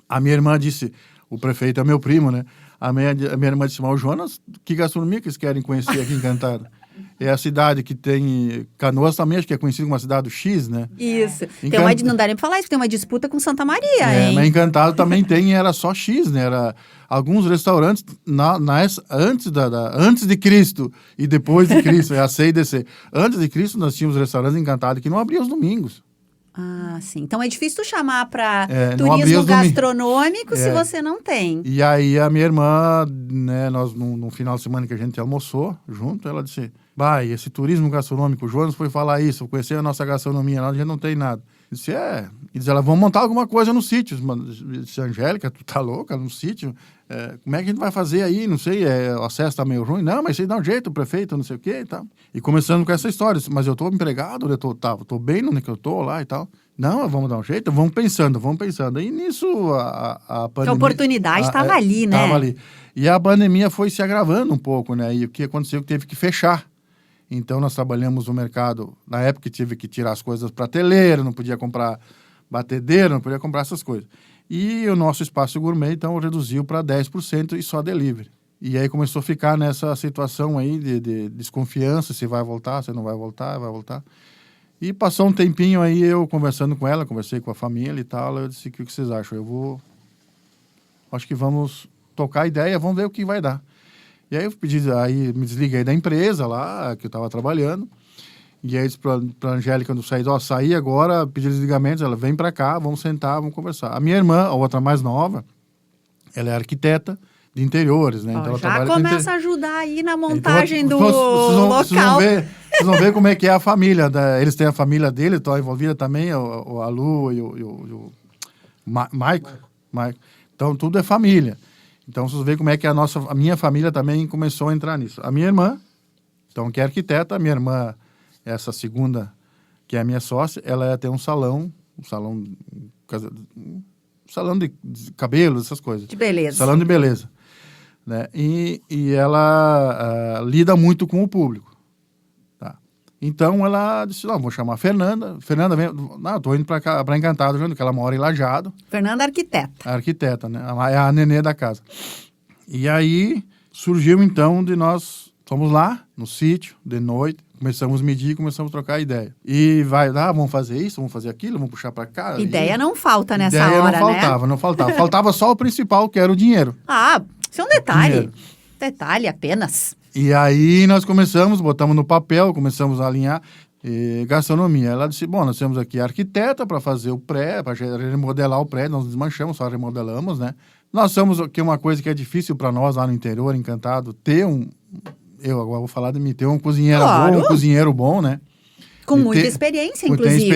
A minha irmã disse... O prefeito é meu primo, né? A minha irmã disse, mas Jonas, que gastronomia que eles querem conhecer aqui em Encantado? É a cidade que tem... Canoas também, acho que é conhecida como uma cidade do X, né? Isso. Não dá nem pra falar isso, tem uma disputa com Santa Maria, hein? Mas Encantado também era só X, né? Era alguns restaurantes antes de Cristo e depois de Cristo, é a C e DC. Antes de Cristo, nós tínhamos restaurantes em Encantado que não abriam os domingos. Ah, sim. Então é difícil chamar para turismo gastronômico se você não tem. E aí a minha irmã, né, nós no final de semana que a gente almoçou junto, ela disse, Vai, esse turismo gastronômico, o Jonas foi falar isso, conhecer a nossa gastronomia, a gente não tem nada. Eu disse, E diz ela, vamos montar alguma coisa no sítio. Eu disse, Angélica, tu tá louca, no sítio? Como é que a gente vai fazer aí? Não sei, o acesso tá meio ruim. Não, mas você dá um jeito, o prefeito, não sei o quê e tal. E começando com essa história, mas eu tô empregado, eu tô bem onde que eu tô lá e tal. Não, vamos dar um jeito, vamos pensando. E nisso a pandemia... A oportunidade estava ali, né? Estava ali. E a pandemia foi se agravando um pouco, né? E o que aconteceu que teve que fechar. Então, nós trabalhamos no mercado, na época tive que tirar as coisas prateleira, não podia comprar batedeira, não podia comprar essas coisas. E o nosso espaço gourmet, então, reduziu para 10% e só delivery. E aí começou a ficar nessa situação aí de desconfiança, se vai voltar, se não vai voltar, vai voltar. E passou um tempinho aí, eu conversando com ela, conversei com a família e tal, eu disse, o que vocês acham? Acho que vamos tocar a ideia, vamos ver o que vai dar. E aí eu me desliguei da empresa lá, que eu estava trabalhando, e aí disse para a Angélica, quando eu saí agora, pedi desligamento, ela vem para cá, vamos sentar, vamos conversar. A minha irmã, a outra mais nova, ela é arquiteta de interiores, né? Então ela já começa a ajudar aí na montagem do local. Vocês vão ver como é que é a família, eles têm a família dele, estão envolvida também, a Lu e o Mike. Então tudo é família. Então, vocês veem como é que a minha família também começou a entrar nisso. A minha irmã, então, que é arquiteta, a minha irmã, essa segunda, que é a minha sócia, ela tem um salão de cabelo, essas coisas. De beleza. Salão de beleza. Né? E ela lida muito com o público. Tá? Então, ela disse, vou chamar a Fernanda. Fernanda, vem. Não, estou indo para Encantado, que ela mora em Lajeado. Fernanda é arquiteta. Arquiteta, né? É a nenê da casa. E aí, surgiu, então, de nós... Fomos lá, no sítio, de noite, começamos a medir, começamos a trocar ideia. E vamos fazer isso, vamos fazer aquilo, vamos puxar para cá. Ideia não falta nessa hora, né? Não faltava. Faltava só o principal, que era o dinheiro. Isso é um detalhe. Detalhe apenas. E aí nós botamos no papel, começamos a alinhar gastronomia. Ela disse, nós temos aqui a arquiteta para fazer o pré, para remodelar o prédio, nós desmanchamos, só remodelamos, né? Nós somos aqui uma coisa que é difícil para nós lá no interior, Encantado, eu agora vou falar de mim, ter um cozinheiro bom, né? Com muita experiência, inclusive.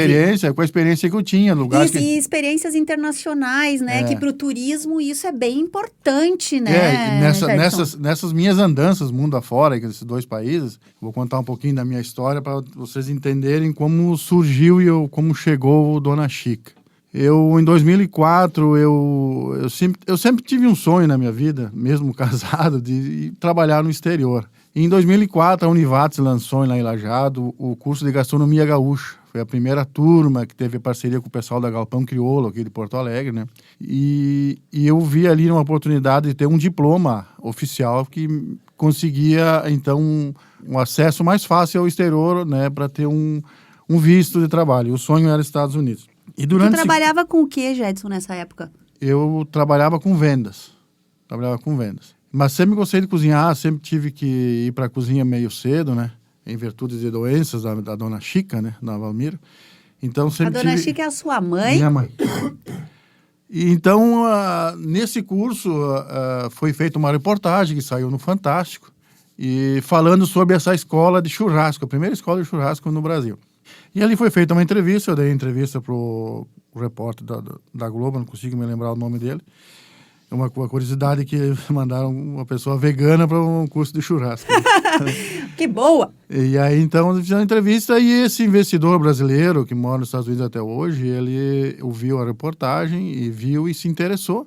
Com a experiência que eu tinha. E experiências internacionais, né? Que para o turismo isso é bem importante, né? Nessas minhas andanças mundo afora, esses 2 países, vou contar um pouquinho da minha história para vocês entenderem como surgiu e como chegou o Dona Chica. Em 2004, eu sempre tive um sonho na minha vida, mesmo casado, de trabalhar no exterior. Em 2004, a Univates lançou lá em Lajeado o curso de Gastronomia Gaúcha. Foi a primeira turma que teve parceria com o pessoal da Galpão Crioulo, aqui de Porto Alegre, né? E eu vi ali uma oportunidade de ter um diploma oficial que conseguia, então, um acesso mais fácil ao exterior, né? Para ter um visto de trabalho. O sonho era Estados Unidos. E tu trabalhava com o que, Jedson, nessa época? Eu trabalhava com vendas. Mas sempre gostei de cozinhar, sempre tive que ir para a cozinha meio cedo, né? Em virtude de doenças da Dona Chica, né? Da Valmira. Então, sempre a Dona Chica é a sua mãe? Minha mãe. E, então, nesse curso, foi feita uma reportagem que saiu no Fantástico, e falando sobre essa escola de churrasco, a primeira escola de churrasco no Brasil. E ali foi feita uma entrevista, eu dei entrevista para o repórter da Globo, não consigo me lembrar o nome dele. É uma curiosidade que mandaram uma pessoa vegana para um curso de churrasco. Que boa! E aí, então, fizeram uma entrevista e esse investidor brasileiro, que mora nos Estados Unidos até hoje, ele ouviu a reportagem e viu e se interessou.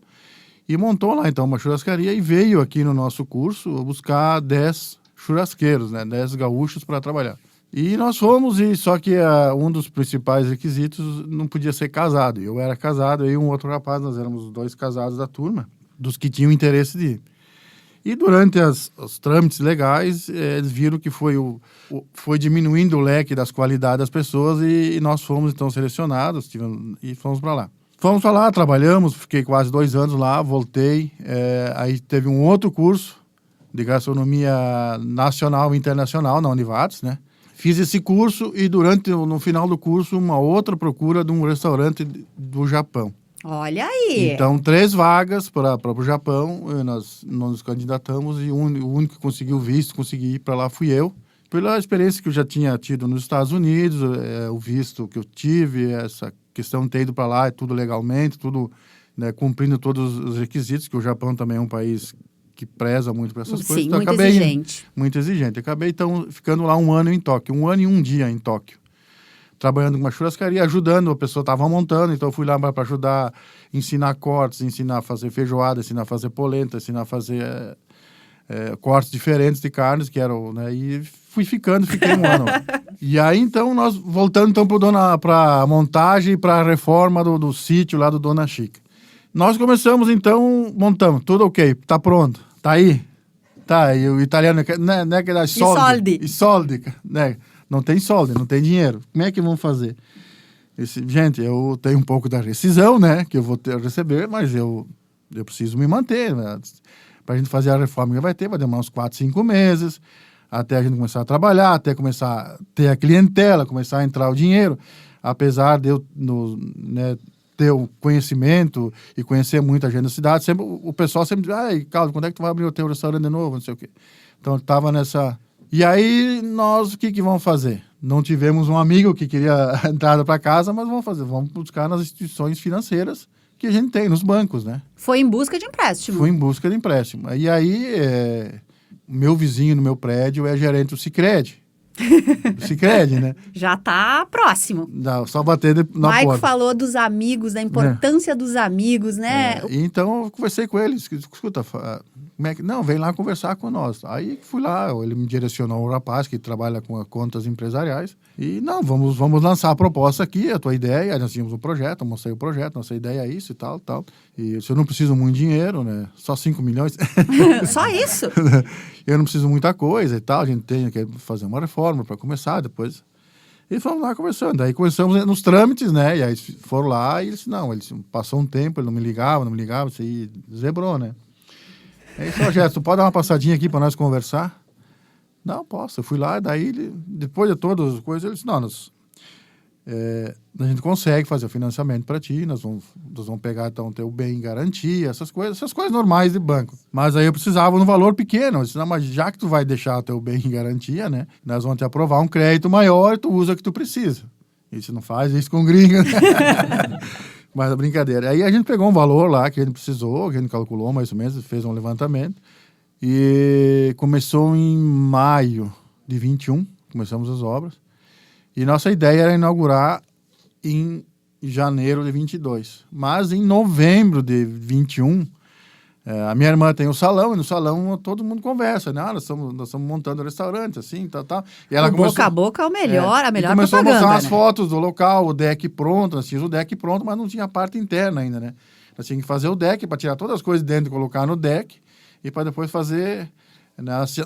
E montou lá, então, uma churrascaria e veio aqui no nosso curso buscar 10 churrasqueiros, né? 10 gaúchos para trabalhar. E nós fomos, só que um dos principais requisitos não podia ser casado. Eu era casado, eu e um outro rapaz, nós éramos os 2 casados da turma, dos que tinham interesse de ir. E durante os trâmites legais, eles viram que foi diminuindo o leque das qualidades das pessoas e nós fomos então selecionados e fomos para lá. Fomos para lá, trabalhamos, fiquei quase 2 anos lá, voltei. Aí teve um outro curso de gastronomia nacional e internacional na Univates, né? Fiz esse curso e no final do curso, uma outra procura de um restaurante do Japão. Olha aí! Então, 3 vagas para o Japão, nós nos candidatamos e o único que conseguiu visto, consegui ir para lá fui eu. Pela experiência que eu já tinha tido nos Estados Unidos, o visto que eu tive, essa questão de ter ido para lá, tudo legalmente, tudo, né, cumprindo todos os requisitos, que o Japão também é um país que preza muito por essas coisas. Então, muito exigente. Muito exigente. Acabei, então, ficando lá 1 ano em Tóquio, 1 ano e 1 dia em Tóquio. Trabalhando com uma churrascaria, ajudando, a pessoa estava montando, então eu fui lá para ajudar, ensinar cortes, ensinar a fazer feijoada, ensinar a fazer polenta, ensinar a fazer cortes diferentes de carnes, que eram, né, e fiquei 1 ano. E aí, então, nós voltando então para a montagem e para a reforma do sítio lá do Dona Chica. Nós começamos, então, montamos, tudo ok, tá pronto, tá aí. Tá, e o italiano, né, que dá soldi. E soldi, né? Não tem soldi, não tem dinheiro. Como é que vão fazer? Gente, eu tenho um pouco da rescisão, né, que eu vou receber, mas eu preciso me manter, né? Para a gente fazer a reforma que vai demorar uns 4, 5 meses, até a gente começar a trabalhar, até começar a ter a clientela, começar a entrar o dinheiro, apesar de eu ter o conhecimento e conhecer muita gente da cidade, sempre, o pessoal sempre diz, Carlos, quando é que tu vai abrir o teu restaurante de novo, não sei o quê. Então, eu estava nessa... E aí, nós, o que vamos fazer? Não tivemos um amigo que queria entrada para casa, mas vamos buscar nas instituições financeiras que a gente tem, nos bancos, né? Foi em busca de empréstimo. Fui em busca de empréstimo. E aí, meu vizinho no meu prédio é gerente do Sicredi. Sicredi, né? Já tá próximo. Não, só bater na porta. Mike falou dos amigos, da importância dos amigos, né? Então, eu conversei com ele. Escuta, como é que... Não, vem lá conversar com nós. Aí, fui lá, ele me direcionou um rapaz que trabalha com contas empresariais. E, não, vamos lançar a proposta aqui, a tua ideia. Nós tínhamos um projeto, eu mostrei o projeto, nossa ideia é isso e tal, tal. E eu não preciso muito dinheiro, né? Só 5 milhões. Só isso? Eu não preciso muita coisa e tal. A gente tem que fazer uma reforma para começar, depois... E fomos lá conversando. Daí começamos nos trâmites, né? E aí foram lá e eles passou um tempo, ele não me ligava, isso aí zebrou, né? Aí, Gerson, tu pode dar uma passadinha aqui para nós conversar? Não, posso. Eu fui lá, daí, depois de todas as coisas, ele disse, não, a gente consegue fazer o financiamento para ti, nós vamos pegar, então, teu bem em garantia, essas coisas normais de banco. Mas aí eu precisava de um valor pequeno. Eu disse, não, mas já que tu vai deixar teu bem em garantia, né, nós vamos te aprovar um crédito maior e tu usa o que tu precisa. E você não faz isso com gringo, né? Mas a brincadeira. Aí a gente pegou um valor lá que a gente precisou, que a gente calculou mais ou menos, fez um levantamento. E começou em maio de 21, começamos as obras. E nossa ideia era inaugurar em janeiro de 22. Mas em novembro de 21, a minha irmã tem um salão, e no salão todo mundo conversa, né? Nós estamos montando um restaurante, assim, tal. E ela começou, boca a boca é a melhor começou propaganda, a mostrar as né? fotos do local, o deck pronto, nós tínhamos o deck pronto, mas não tinha a parte interna ainda, né? Nós tínhamos que fazer o deck para tirar todas as coisas dentro e colocar no deck, e para depois fazer...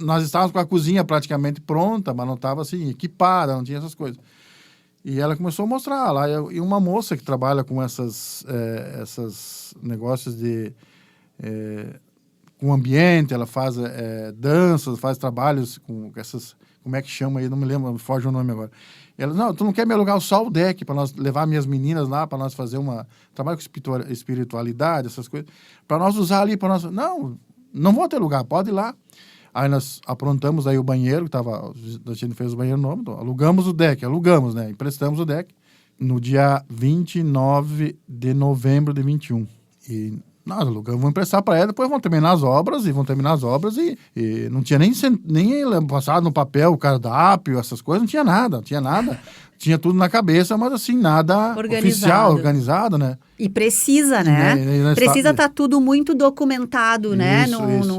Nós estávamos com a cozinha praticamente pronta, mas não estava assim, equipada, não tinha essas coisas. E ela começou a mostrar lá, e uma moça que trabalha com essas negócios de... com ambiente, ela faz danças, faz trabalhos com essas... Como é que chama aí? Não me lembro, me foge o nome agora. Ela, não, tu não quer me alugar só o deck para nós levar minhas meninas lá, para nós fazer trabalho com espiritualidade, essas coisas, para nós usar ali, para nós... Não vou te alugar, pode ir lá. Aí nós aprontamos aí o banheiro, a gente fez o banheiro novo, então alugamos, né? Emprestamos o deck no dia 29 de novembro de 21. E nós alugamos, vamos emprestar para ela, depois vão terminar as obras, e não tinha nem passado no papel o cardápio, essas coisas, não tinha nada. Tinha tudo na cabeça, mas assim, nada oficial, organizado, né? E precisa, né? Precisa estar tudo muito documentado, né?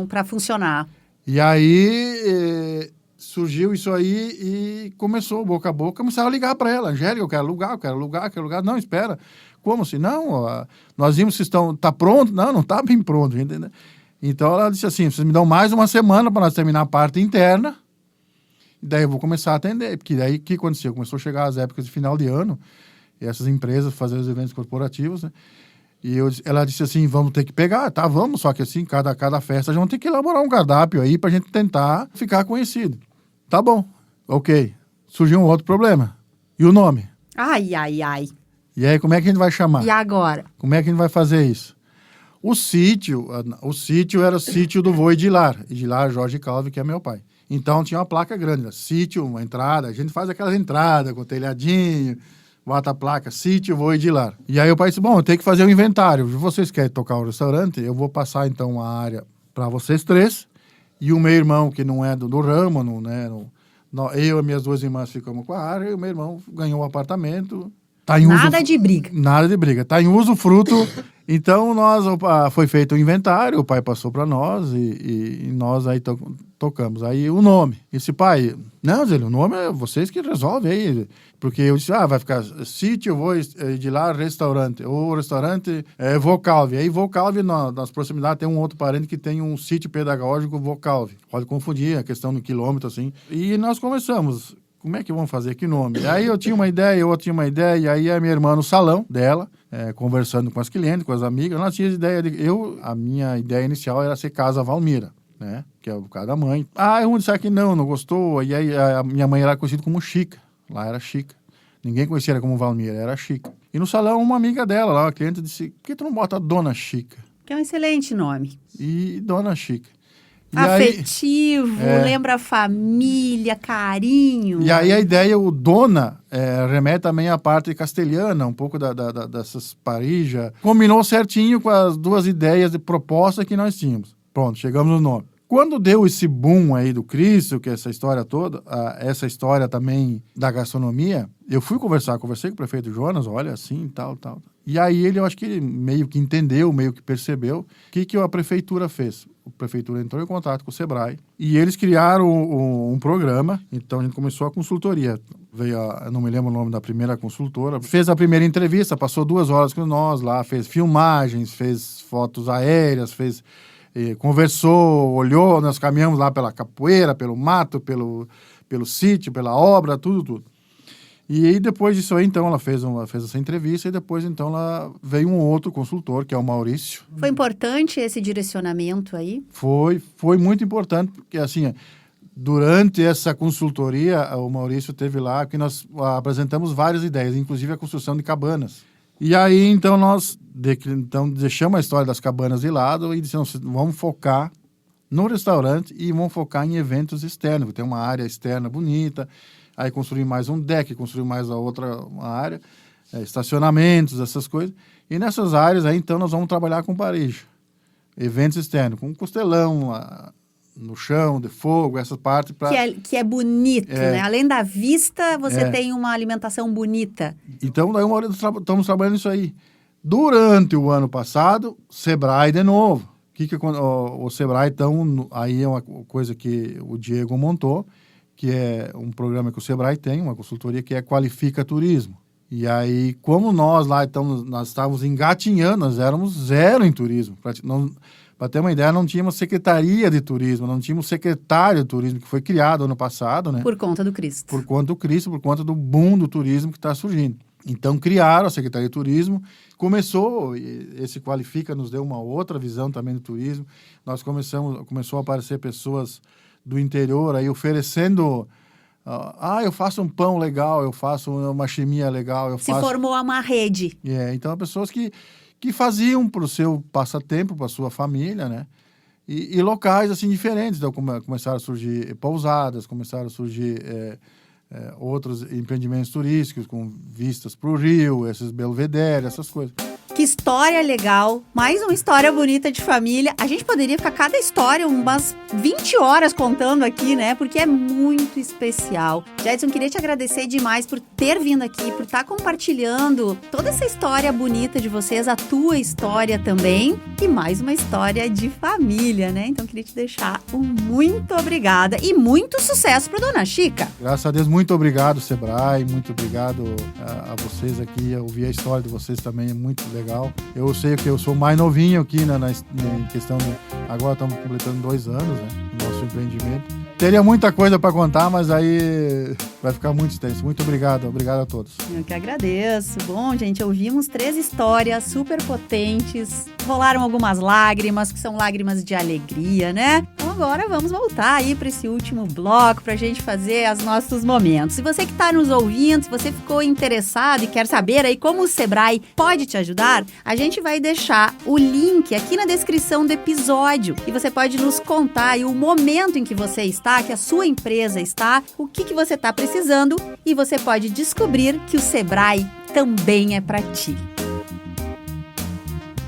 Para funcionar. E aí surgiu isso aí e começou boca a boca, começaram a ligar para ela. Angélica, eu quero alugar. Não, espera. Como assim? Não, nós vimos se está pronto. Não está bem pronto. Entendeu? Então ela disse assim, vocês me dão mais uma semana para nós terminar a parte interna. E daí eu vou começar a atender. Porque daí o que aconteceu? Começou a chegar as épocas de final de ano, e essas empresas fazendo os eventos corporativos, né? E ela disse assim, vamos ter que pegar, tá, vamos, só que assim, cada festa, a gente vai ter que elaborar um cardápio aí pra gente tentar ficar conhecido. Tá bom, ok. Surgiu um outro problema. E o nome? Ai. E aí, como é que a gente vai chamar? E agora? Como é que a gente vai fazer isso? O sítio era o sítio do vô Edilar Jorge Calvi, que é meu pai. Então tinha uma placa grande, né? Sítio, uma entrada, a gente faz aquelas entradas com telhadinho, bota a placa, sítio, Vô Edilar. E aí o pai disse, bom, eu tenho que fazer um inventário. Vocês querem tocar o restaurante? Eu vou passar então a área para vocês 3. E o meu irmão, que não é do ramo, não, né? Eu e minhas 2 irmãs ficamos com a área, e o meu irmão ganhou um apartamento. Nada de briga. Nada de briga. Está em usufruto. Então, foi feito o inventário, o pai passou para nós e nós aí tocamos. Aí o nome. Esse pai, não, Zé, o nome é vocês que resolvem aí. Porque eu disse, vai ficar sítio, Vô Edilar, restaurante. Ou restaurante Vô Calvi. Aí Vô Calvi, nas proximidades, tem um outro parente que tem um sítio pedagógico Vô Calvi. Pode confundir a questão do quilômetro, assim. E nós começamos. Como é que vamos fazer? Que nome? Aí eu tinha uma ideia, eu tinha uma ideia, e aí a minha irmã no salão dela, conversando com as clientes, com as amigas, ela tinha ideia a minha ideia inicial era ser Casa Valmira, né? Que é o cara da mãe. Um disse que não gostou, e aí a minha mãe era conhecida como Chica, lá era Chica. Ninguém conhecia ela como Valmira, era Chica. E no salão, uma amiga dela, lá, uma cliente, disse, por que tu não bota Dona Chica? Que é um excelente nome. E Dona Chica. Afetivo, lembra a família, carinho. E aí a ideia, o dona, remete também à parte castelhana, um pouco dessas parijas. Combinou certinho com as 2 ideias de proposta que nós tínhamos. Pronto, chegamos no nome. Quando deu esse boom aí do Cristo, que é essa história toda, essa história também da gastronomia, eu conversei com o prefeito Jonas, olha, assim, tal. E aí eu acho que ele meio que entendeu, meio que percebeu o que a prefeitura fez. A prefeitura entrou em contato com o Sebrae e eles criaram um programa, então a gente começou a consultoria. Eu não me lembro o nome da primeira consultora, fez a primeira entrevista, passou 2 horas com nós lá, fez filmagens, fez fotos aéreas, conversou, olhou, nós caminhamos lá pela capoeira, pelo mato, pelo sítio, pela obra, tudo. E aí, depois disso aí, então, ela fez essa entrevista e depois, então, ela veio um outro consultor, que é o Maurício. Foi importante esse direcionamento aí? Foi muito importante, porque, assim, durante essa consultoria, o Maurício teve lá, que nós apresentamos várias ideias, inclusive a construção de cabanas. E aí, então, nós deixamos a história das cabanas de lado e dissemos, vamos focar no restaurante e vamos focar em eventos externos. Tem uma área externa bonita, aí construir mais um deck, construir mais uma área, estacionamentos, essas coisas. E nessas áreas aí, então, nós vamos trabalhar com parejo. Eventos externos, com costelão no chão, de fogo, essa parte. Que é bonito, né? Além da vista, você tem uma alimentação bonita. Então, daí estamos trabalhando isso aí. Durante o ano passado, Sebrae de novo. O Sebrae, então, aí é uma coisa que o Diego montou, que é um programa que o Sebrae tem, uma consultoria que Qualifica Turismo. E aí, como nós lá, então, nós estávamos engatinhando, nós éramos 0 em turismo. Para ter uma ideia, não tínhamos secretaria de turismo, não tínhamos secretário de turismo, que foi criado ano passado, né? Por conta do Cristo. Por conta do Cristo, por conta do boom do turismo que está surgindo. Então, criaram a Secretaria de Turismo, esse Qualifica nos deu uma outra visão também do turismo. Começou a aparecer pessoas do interior aí oferecendo, eu faço um pão legal, eu faço uma chimia legal, Se formou uma rede. Então, pessoas que faziam para o seu passatempo, para a sua família, né? E locais, assim, diferentes. Então, começaram a surgir pousadas, começaram a surgir outros empreendimentos turísticos com vistas para o rio, esses belvedere, essas coisas. Que história legal, mais uma história bonita de família. A gente poderia ficar cada história umas 20 horas contando aqui, né? Porque é muito especial. Jedson, queria te agradecer demais por ter vindo aqui, por estar compartilhando toda essa história bonita de vocês, a tua história também, e mais uma história de família, né? Então, queria te deixar um muito obrigada e muito sucesso para Dona Chica. Graças a Deus, muito obrigado, Sebrae, muito obrigado a vocês aqui. Eu ouvi a história de vocês também, é muito legal. Eu sei que eu sou mais novinho aqui na questão de... Agora estamos completando 2 anos, né? No nosso empreendimento. Teria muita coisa para contar, mas aí vai ficar muito extenso. Muito obrigado a todos. Eu que agradeço. Bom, gente, ouvimos 3 histórias super potentes. Rolaram algumas lágrimas, que são lágrimas de alegria, né? Então, agora vamos voltar aí para esse último bloco para a gente fazer os nossos momentos. Se você que está nos ouvindo, se você ficou interessado e quer saber aí como o Sebrae pode te ajudar, a gente vai deixar o link aqui na descrição do episódio e você pode nos contar aí o momento em que você está, que a sua empresa está, o que você está precisando e você pode descobrir que o Sebrae também é para ti.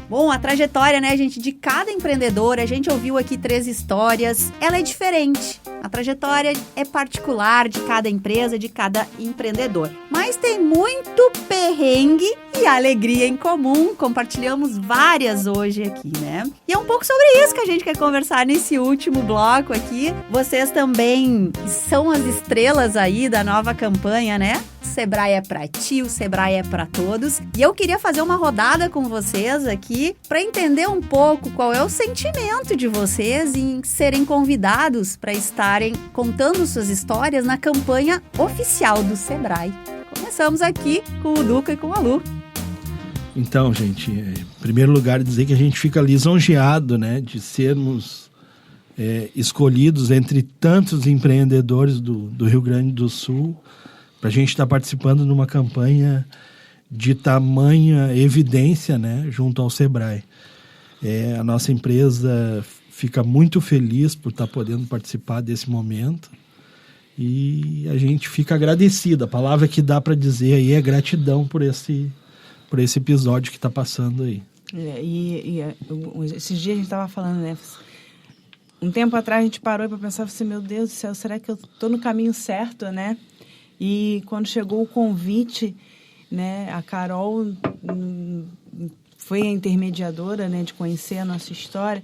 Bom, a trajetória, né, gente, de cada empreendedor, a gente ouviu aqui 3 histórias, ela é diferente. A trajetória é particular de cada empresa, de cada empreendedor. Mas tem muito perrengue e alegria em comum, compartilhamos várias hoje aqui, né? E é um pouco sobre isso que a gente quer conversar nesse último bloco aqui. Vocês também são as estrelas aí da nova campanha, né? Sebrae é pra ti, o Sebrae é pra todos. E eu queria fazer uma rodada com vocês aqui para entender um pouco qual é o sentimento de vocês em serem convidados para estarem contando suas histórias na campanha oficial do Sebrae. Começamos aqui com o Duca e com a Lu. Então, gente, em primeiro lugar, dizer que a gente fica lisonjeado, né, de sermos escolhidos entre tantos empreendedores do Rio Grande do Sul, para a gente estar participando de uma campanha de tamanha evidência, né, junto ao Sebrae. A nossa empresa fica muito feliz por estar podendo participar desse momento e a gente fica agradecido. A palavra que dá para dizer aí é gratidão por esse episódio que está passando aí. Esses dias a gente estava falando, né? Um tempo atrás a gente parou para pensar assim, meu Deus do céu, será que eu estou no caminho certo, né? E quando chegou o convite, né, a Carol foi a intermediadora, né, de conhecer a nossa história.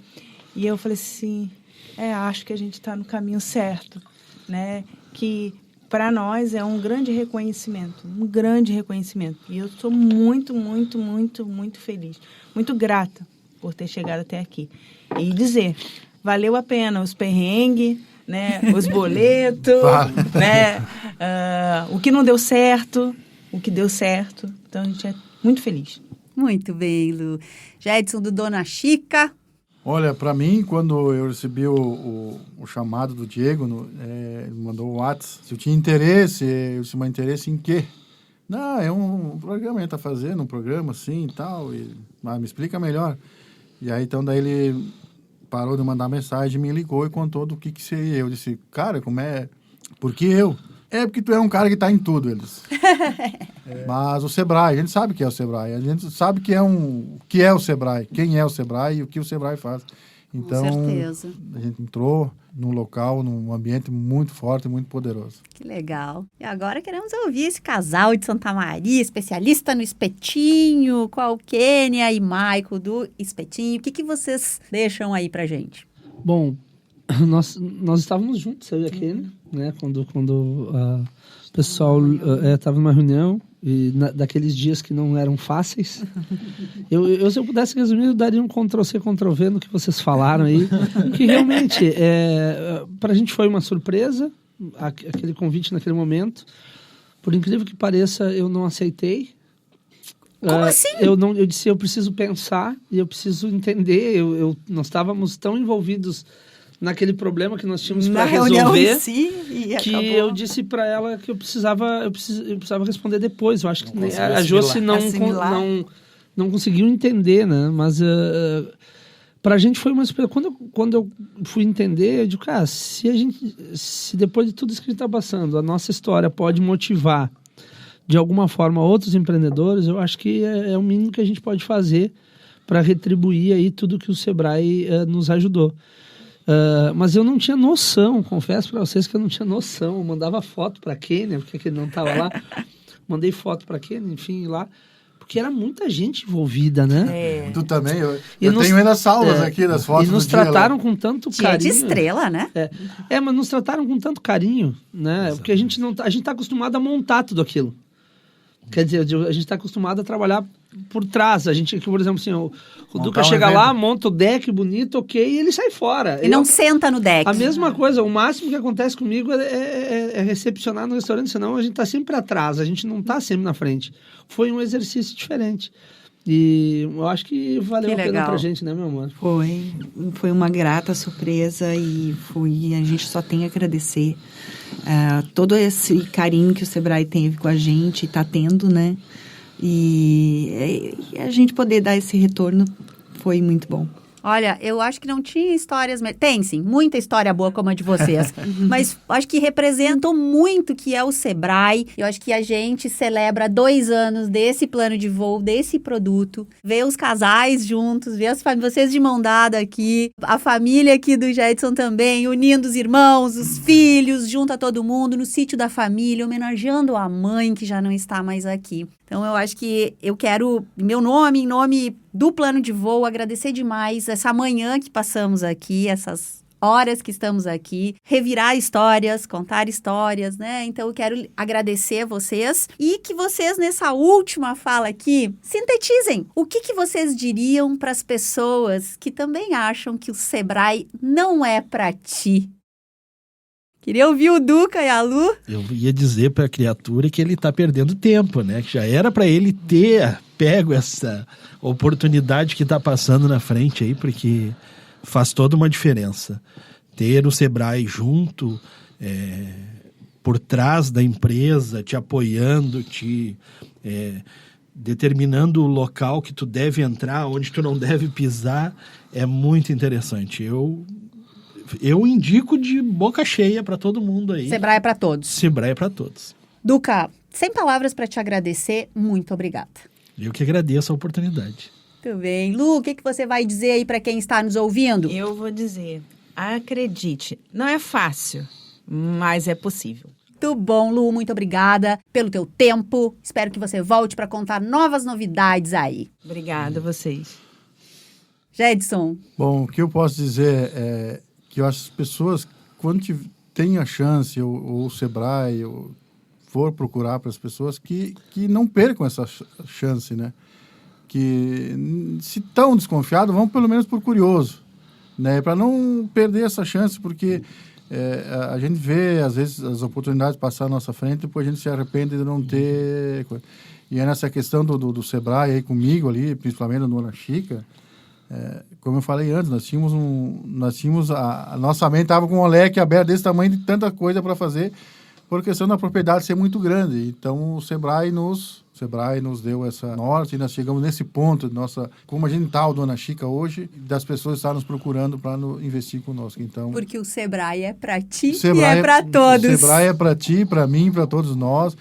E eu falei assim, acho que a gente está no caminho certo, né? Que para nós é um grande reconhecimento. E eu sou muito, muito, muito, muito feliz, muito grata por ter chegado até aqui. E dizer, valeu a pena os perrengues, né, os boletos, né, o que não deu certo, o que deu certo. Então, a gente é muito feliz. Muito bem, Lu. Jedson, do Dona Chica. Olha, para mim, quando eu recebi o chamado do Diego, ele mandou o WhatsApp, se eu tinha interesse, eu disse, mas interesse em quê? Não, é um programa, ele está fazendo um programa assim e tal, mas me explica melhor. E aí, então, daí ele parou de mandar mensagem, me ligou e contou do que seria. Eu disse, cara, como é? Por que eu? Porque tu é um cara que está em tudo, eles. Mas o Sebrae, a gente sabe que é o Sebrae, a gente sabe que é o Sebrae, quem é o Sebrae e o que o Sebrae faz. Então, com certeza. A gente entrou num local, num ambiente muito forte e muito poderoso. Que legal. E agora queremos ouvir esse casal de Santa Maria, especialista no espetinho, com a Kênia e Maico do espetinho. O que vocês deixam aí pra gente? Bom, nós estávamos juntos, eu e a Kênia, né? Quando o pessoal estava numa reunião, e daqueles dias que não eram fáceis. Se eu pudesse resumir, eu daria um Ctrl-C, Ctrl-V no que vocês falaram aí. Que realmente, para a gente foi uma surpresa, aquele convite naquele momento. Por incrível que pareça, eu não aceitei. Como assim? Eu disse, eu preciso pensar e eu preciso entender. Nós estávamos tão envolvidos naquele problema que nós tínhamos para resolver, que eu disse para ela que eu precisava responder depois. Eu acho que a Josi não conseguiu entender, né? Mas para a gente foi uma surpresa. Quando eu fui entender, eu digo, cara, se depois de tudo isso que a gente está passando, a nossa história pode motivar de alguma forma outros empreendedores, eu acho que é o mínimo que a gente pode fazer para retribuir aí tudo que o Sebrae nos ajudou. Mas eu não tinha noção, confesso para vocês que eu não tinha noção. Eu mandava foto para a Kênia, porque ele não estava lá. Mandei foto para a Kênia, enfim, lá. Porque era muita gente envolvida, né? Tu também? Eu tenho ainda salvas aqui das fotos. E nos trataram com tanto carinho. De estrela, né? Mas nos trataram com tanto carinho, né? Exato. Porque a gente está acostumado a montar tudo aquilo. Quer dizer, a gente está acostumado a trabalhar por trás. A gente, por exemplo, assim, o Duca chega lá, monta o deck bonito, ok, e ele sai fora. E não senta no deck. A mesma coisa, o máximo que acontece comigo é recepcionar no restaurante, senão a gente está sempre atrás, a gente não está sempre na frente. Foi um exercício diferente. E eu acho que valeu a pena pra gente, né, meu amor? Foi uma grata surpresa e a gente só tem a agradecer todo esse carinho que o Sebrae teve com a gente e tá tendo, né? E a gente poder dar esse retorno foi muito bom. Olha, eu acho que não tinha histórias... Tem, sim, muita história boa como a de vocês. Mas acho que representou muito o que é o Sebrae. Eu acho que a gente celebra 2 anos desse plano de voo, desse produto. Ver os casais juntos, ver vocês de mão dada aqui. A família aqui do Jedson também, unindo os irmãos, os filhos, junto a todo mundo, no sítio da família, homenageando a mãe que já não está mais aqui. Então, eu acho que eu quero, em nome do plano de voo, agradecer demais essa manhã que passamos aqui, essas horas que estamos aqui, revirar histórias, contar histórias, né? Então, eu quero agradecer vocês e que vocês, nessa última fala aqui, sintetizem. O que vocês diriam para as pessoas que também acham que o Sebrae não é para ti? Queria ouvir o Duca e a Lu. Eu ia dizer para a criatura que ele está perdendo tempo, né? Que já era para ele ter pego essa oportunidade que está passando na frente aí, porque faz toda uma diferença. Ter o Sebrae junto, por trás da empresa, te apoiando, te determinando o local que tu deve entrar, onde tu não deve pisar, é muito interessante. Eu indico de boca cheia para todo mundo aí. Sebrae é para todos. Sebrae é para todos. Duca, sem palavras para te agradecer, muito obrigada. Eu que agradeço a oportunidade. Muito bem. Lu, o que você vai dizer aí para quem está nos ouvindo? Eu vou dizer, acredite, não é fácil, mas é possível. Muito bom, Lu, muito obrigada pelo teu tempo. Espero que você volte para contar novas novidades aí. Obrigada a vocês. Jedson. Bom, o que eu posso dizer é que eu acho que as pessoas, quando têm a chance, ou o Sebrae, ou for procurar para as pessoas, que não percam essa chance, né? Que, se estão desconfiados, vão pelo menos por curioso, né? Para não perder essa chance, porque a gente vê, às vezes, as oportunidades passar à nossa frente e depois a gente se arrepende de não ter... E é nessa questão do Sebrae aí comigo ali, principalmente no Dona Chica, como eu falei antes, nós tínhamos a nossa mente estava com um leque aberto desse tamanho de tanta coisa para fazer, por questão da propriedade ser muito grande. Então, o Sebrae nos deu essa norte e nós chegamos nesse ponto, como a gente está, o Dona Chica hoje, das pessoas estar nos procurando para investir conosco. Então, porque o Sebrae é para ti e é para todos. O Sebrae é para ti, para mim, para todos nós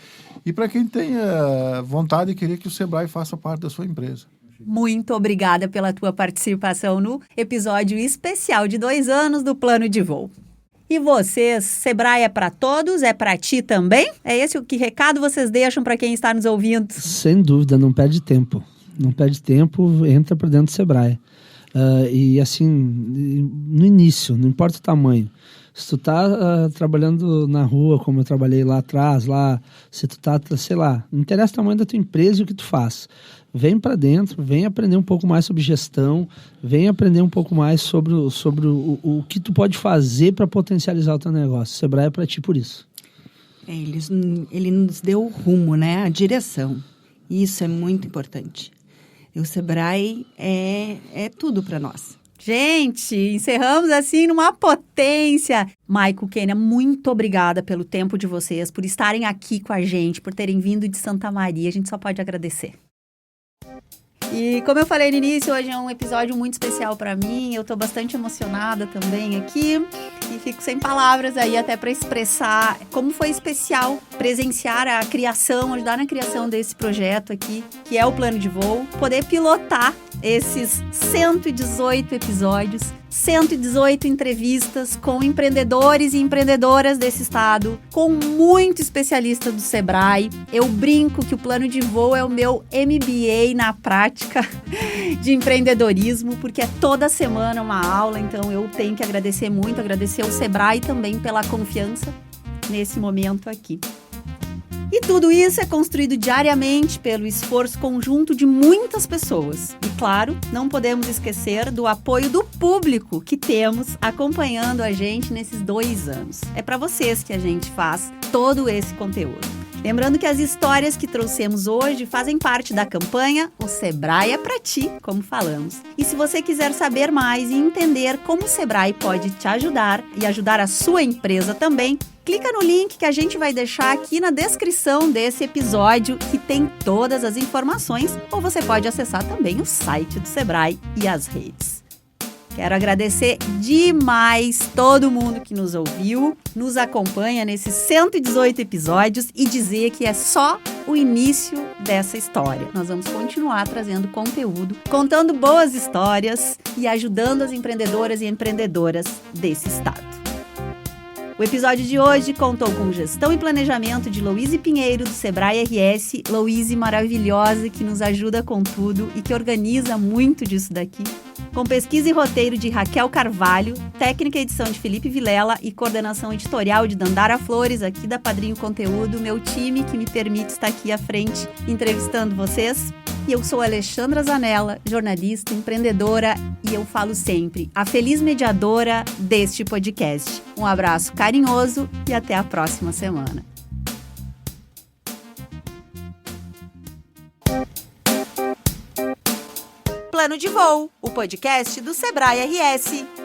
e para quem tem vontade de querer que o Sebrae faça parte da sua empresa. Muito obrigada pela tua participação no episódio especial de 2 anos do Plano de Voo. E vocês, Sebrae é para todos? É para ti também? É esse que recado vocês deixam para quem está nos ouvindo? Sem dúvida, não perde tempo. Não perde tempo, entra para dentro do Sebrae. E assim, no início, não importa o tamanho. Se tu tá trabalhando na rua, como eu trabalhei lá atrás, se tu tá, sei lá, não interessa o tamanho da tua empresa e o que tu faz. Vem para dentro, vem aprender um pouco mais sobre gestão, vem aprender um pouco mais sobre o que tu pode fazer para potencializar o teu negócio. O Sebrae é para ti por isso. Ele nos deu o rumo, né? A direção. Isso é muito importante. E o Sebrae é tudo para nós. Gente, encerramos assim numa potência. Maico, Kênia, muito obrigada pelo tempo de vocês, por estarem aqui com a gente, por terem vindo de Santa Maria. A gente só pode agradecer. E como eu falei no início, hoje é um episódio muito especial para mim. Eu tô bastante emocionada também aqui e fico sem palavras aí até para expressar como foi especial presenciar a criação, ajudar na criação desse projeto aqui, que é o Plano de Voo, poder pilotar esses 118 episódios, 118 entrevistas com empreendedores e empreendedoras desse estado, com muito especialista do Sebrae. Eu brinco que o Plano de Voo é o meu MBA na prática de empreendedorismo, porque é toda semana uma aula, então eu tenho que agradecer muito, agradecer ao Sebrae também pela confiança nesse momento aqui. E tudo isso é construído diariamente pelo esforço conjunto de muitas pessoas. E claro, não podemos esquecer do apoio do público que temos acompanhando a gente nesses 2 anos. É para vocês que a gente faz todo esse conteúdo. Lembrando que as histórias que trouxemos hoje fazem parte da campanha O Sebrae é pra ti, como falamos. E se você quiser saber mais e entender como o Sebrae pode te ajudar e ajudar a sua empresa também, clica no link que a gente vai deixar aqui na descrição desse episódio, que tem todas as informações, ou você pode acessar também o site do Sebrae e as redes. Quero agradecer demais todo mundo que nos ouviu, nos acompanha nesses 118 episódios e dizer que é só o início dessa história. Nós vamos continuar trazendo conteúdo, contando boas histórias e ajudando as empreendedoras e empreendedoras desse estado. O episódio de hoje contou com gestão e planejamento de Louise Pinheiro, do Sebrae RS. Louise maravilhosa, que nos ajuda com tudo e que organiza muito disso daqui. Com pesquisa e roteiro de Raquel Carvalho, técnica e edição de Felipe Vilela e coordenação editorial de Dandara Flores, aqui da Padrinho Conteúdo, meu time que me permite estar aqui à frente entrevistando vocês. E eu sou Alexandra Zanella, jornalista, empreendedora, e eu falo sempre, a feliz mediadora deste podcast. Um abraço carinhoso e até a próxima semana. Plano de Voo, o podcast do Sebrae RS.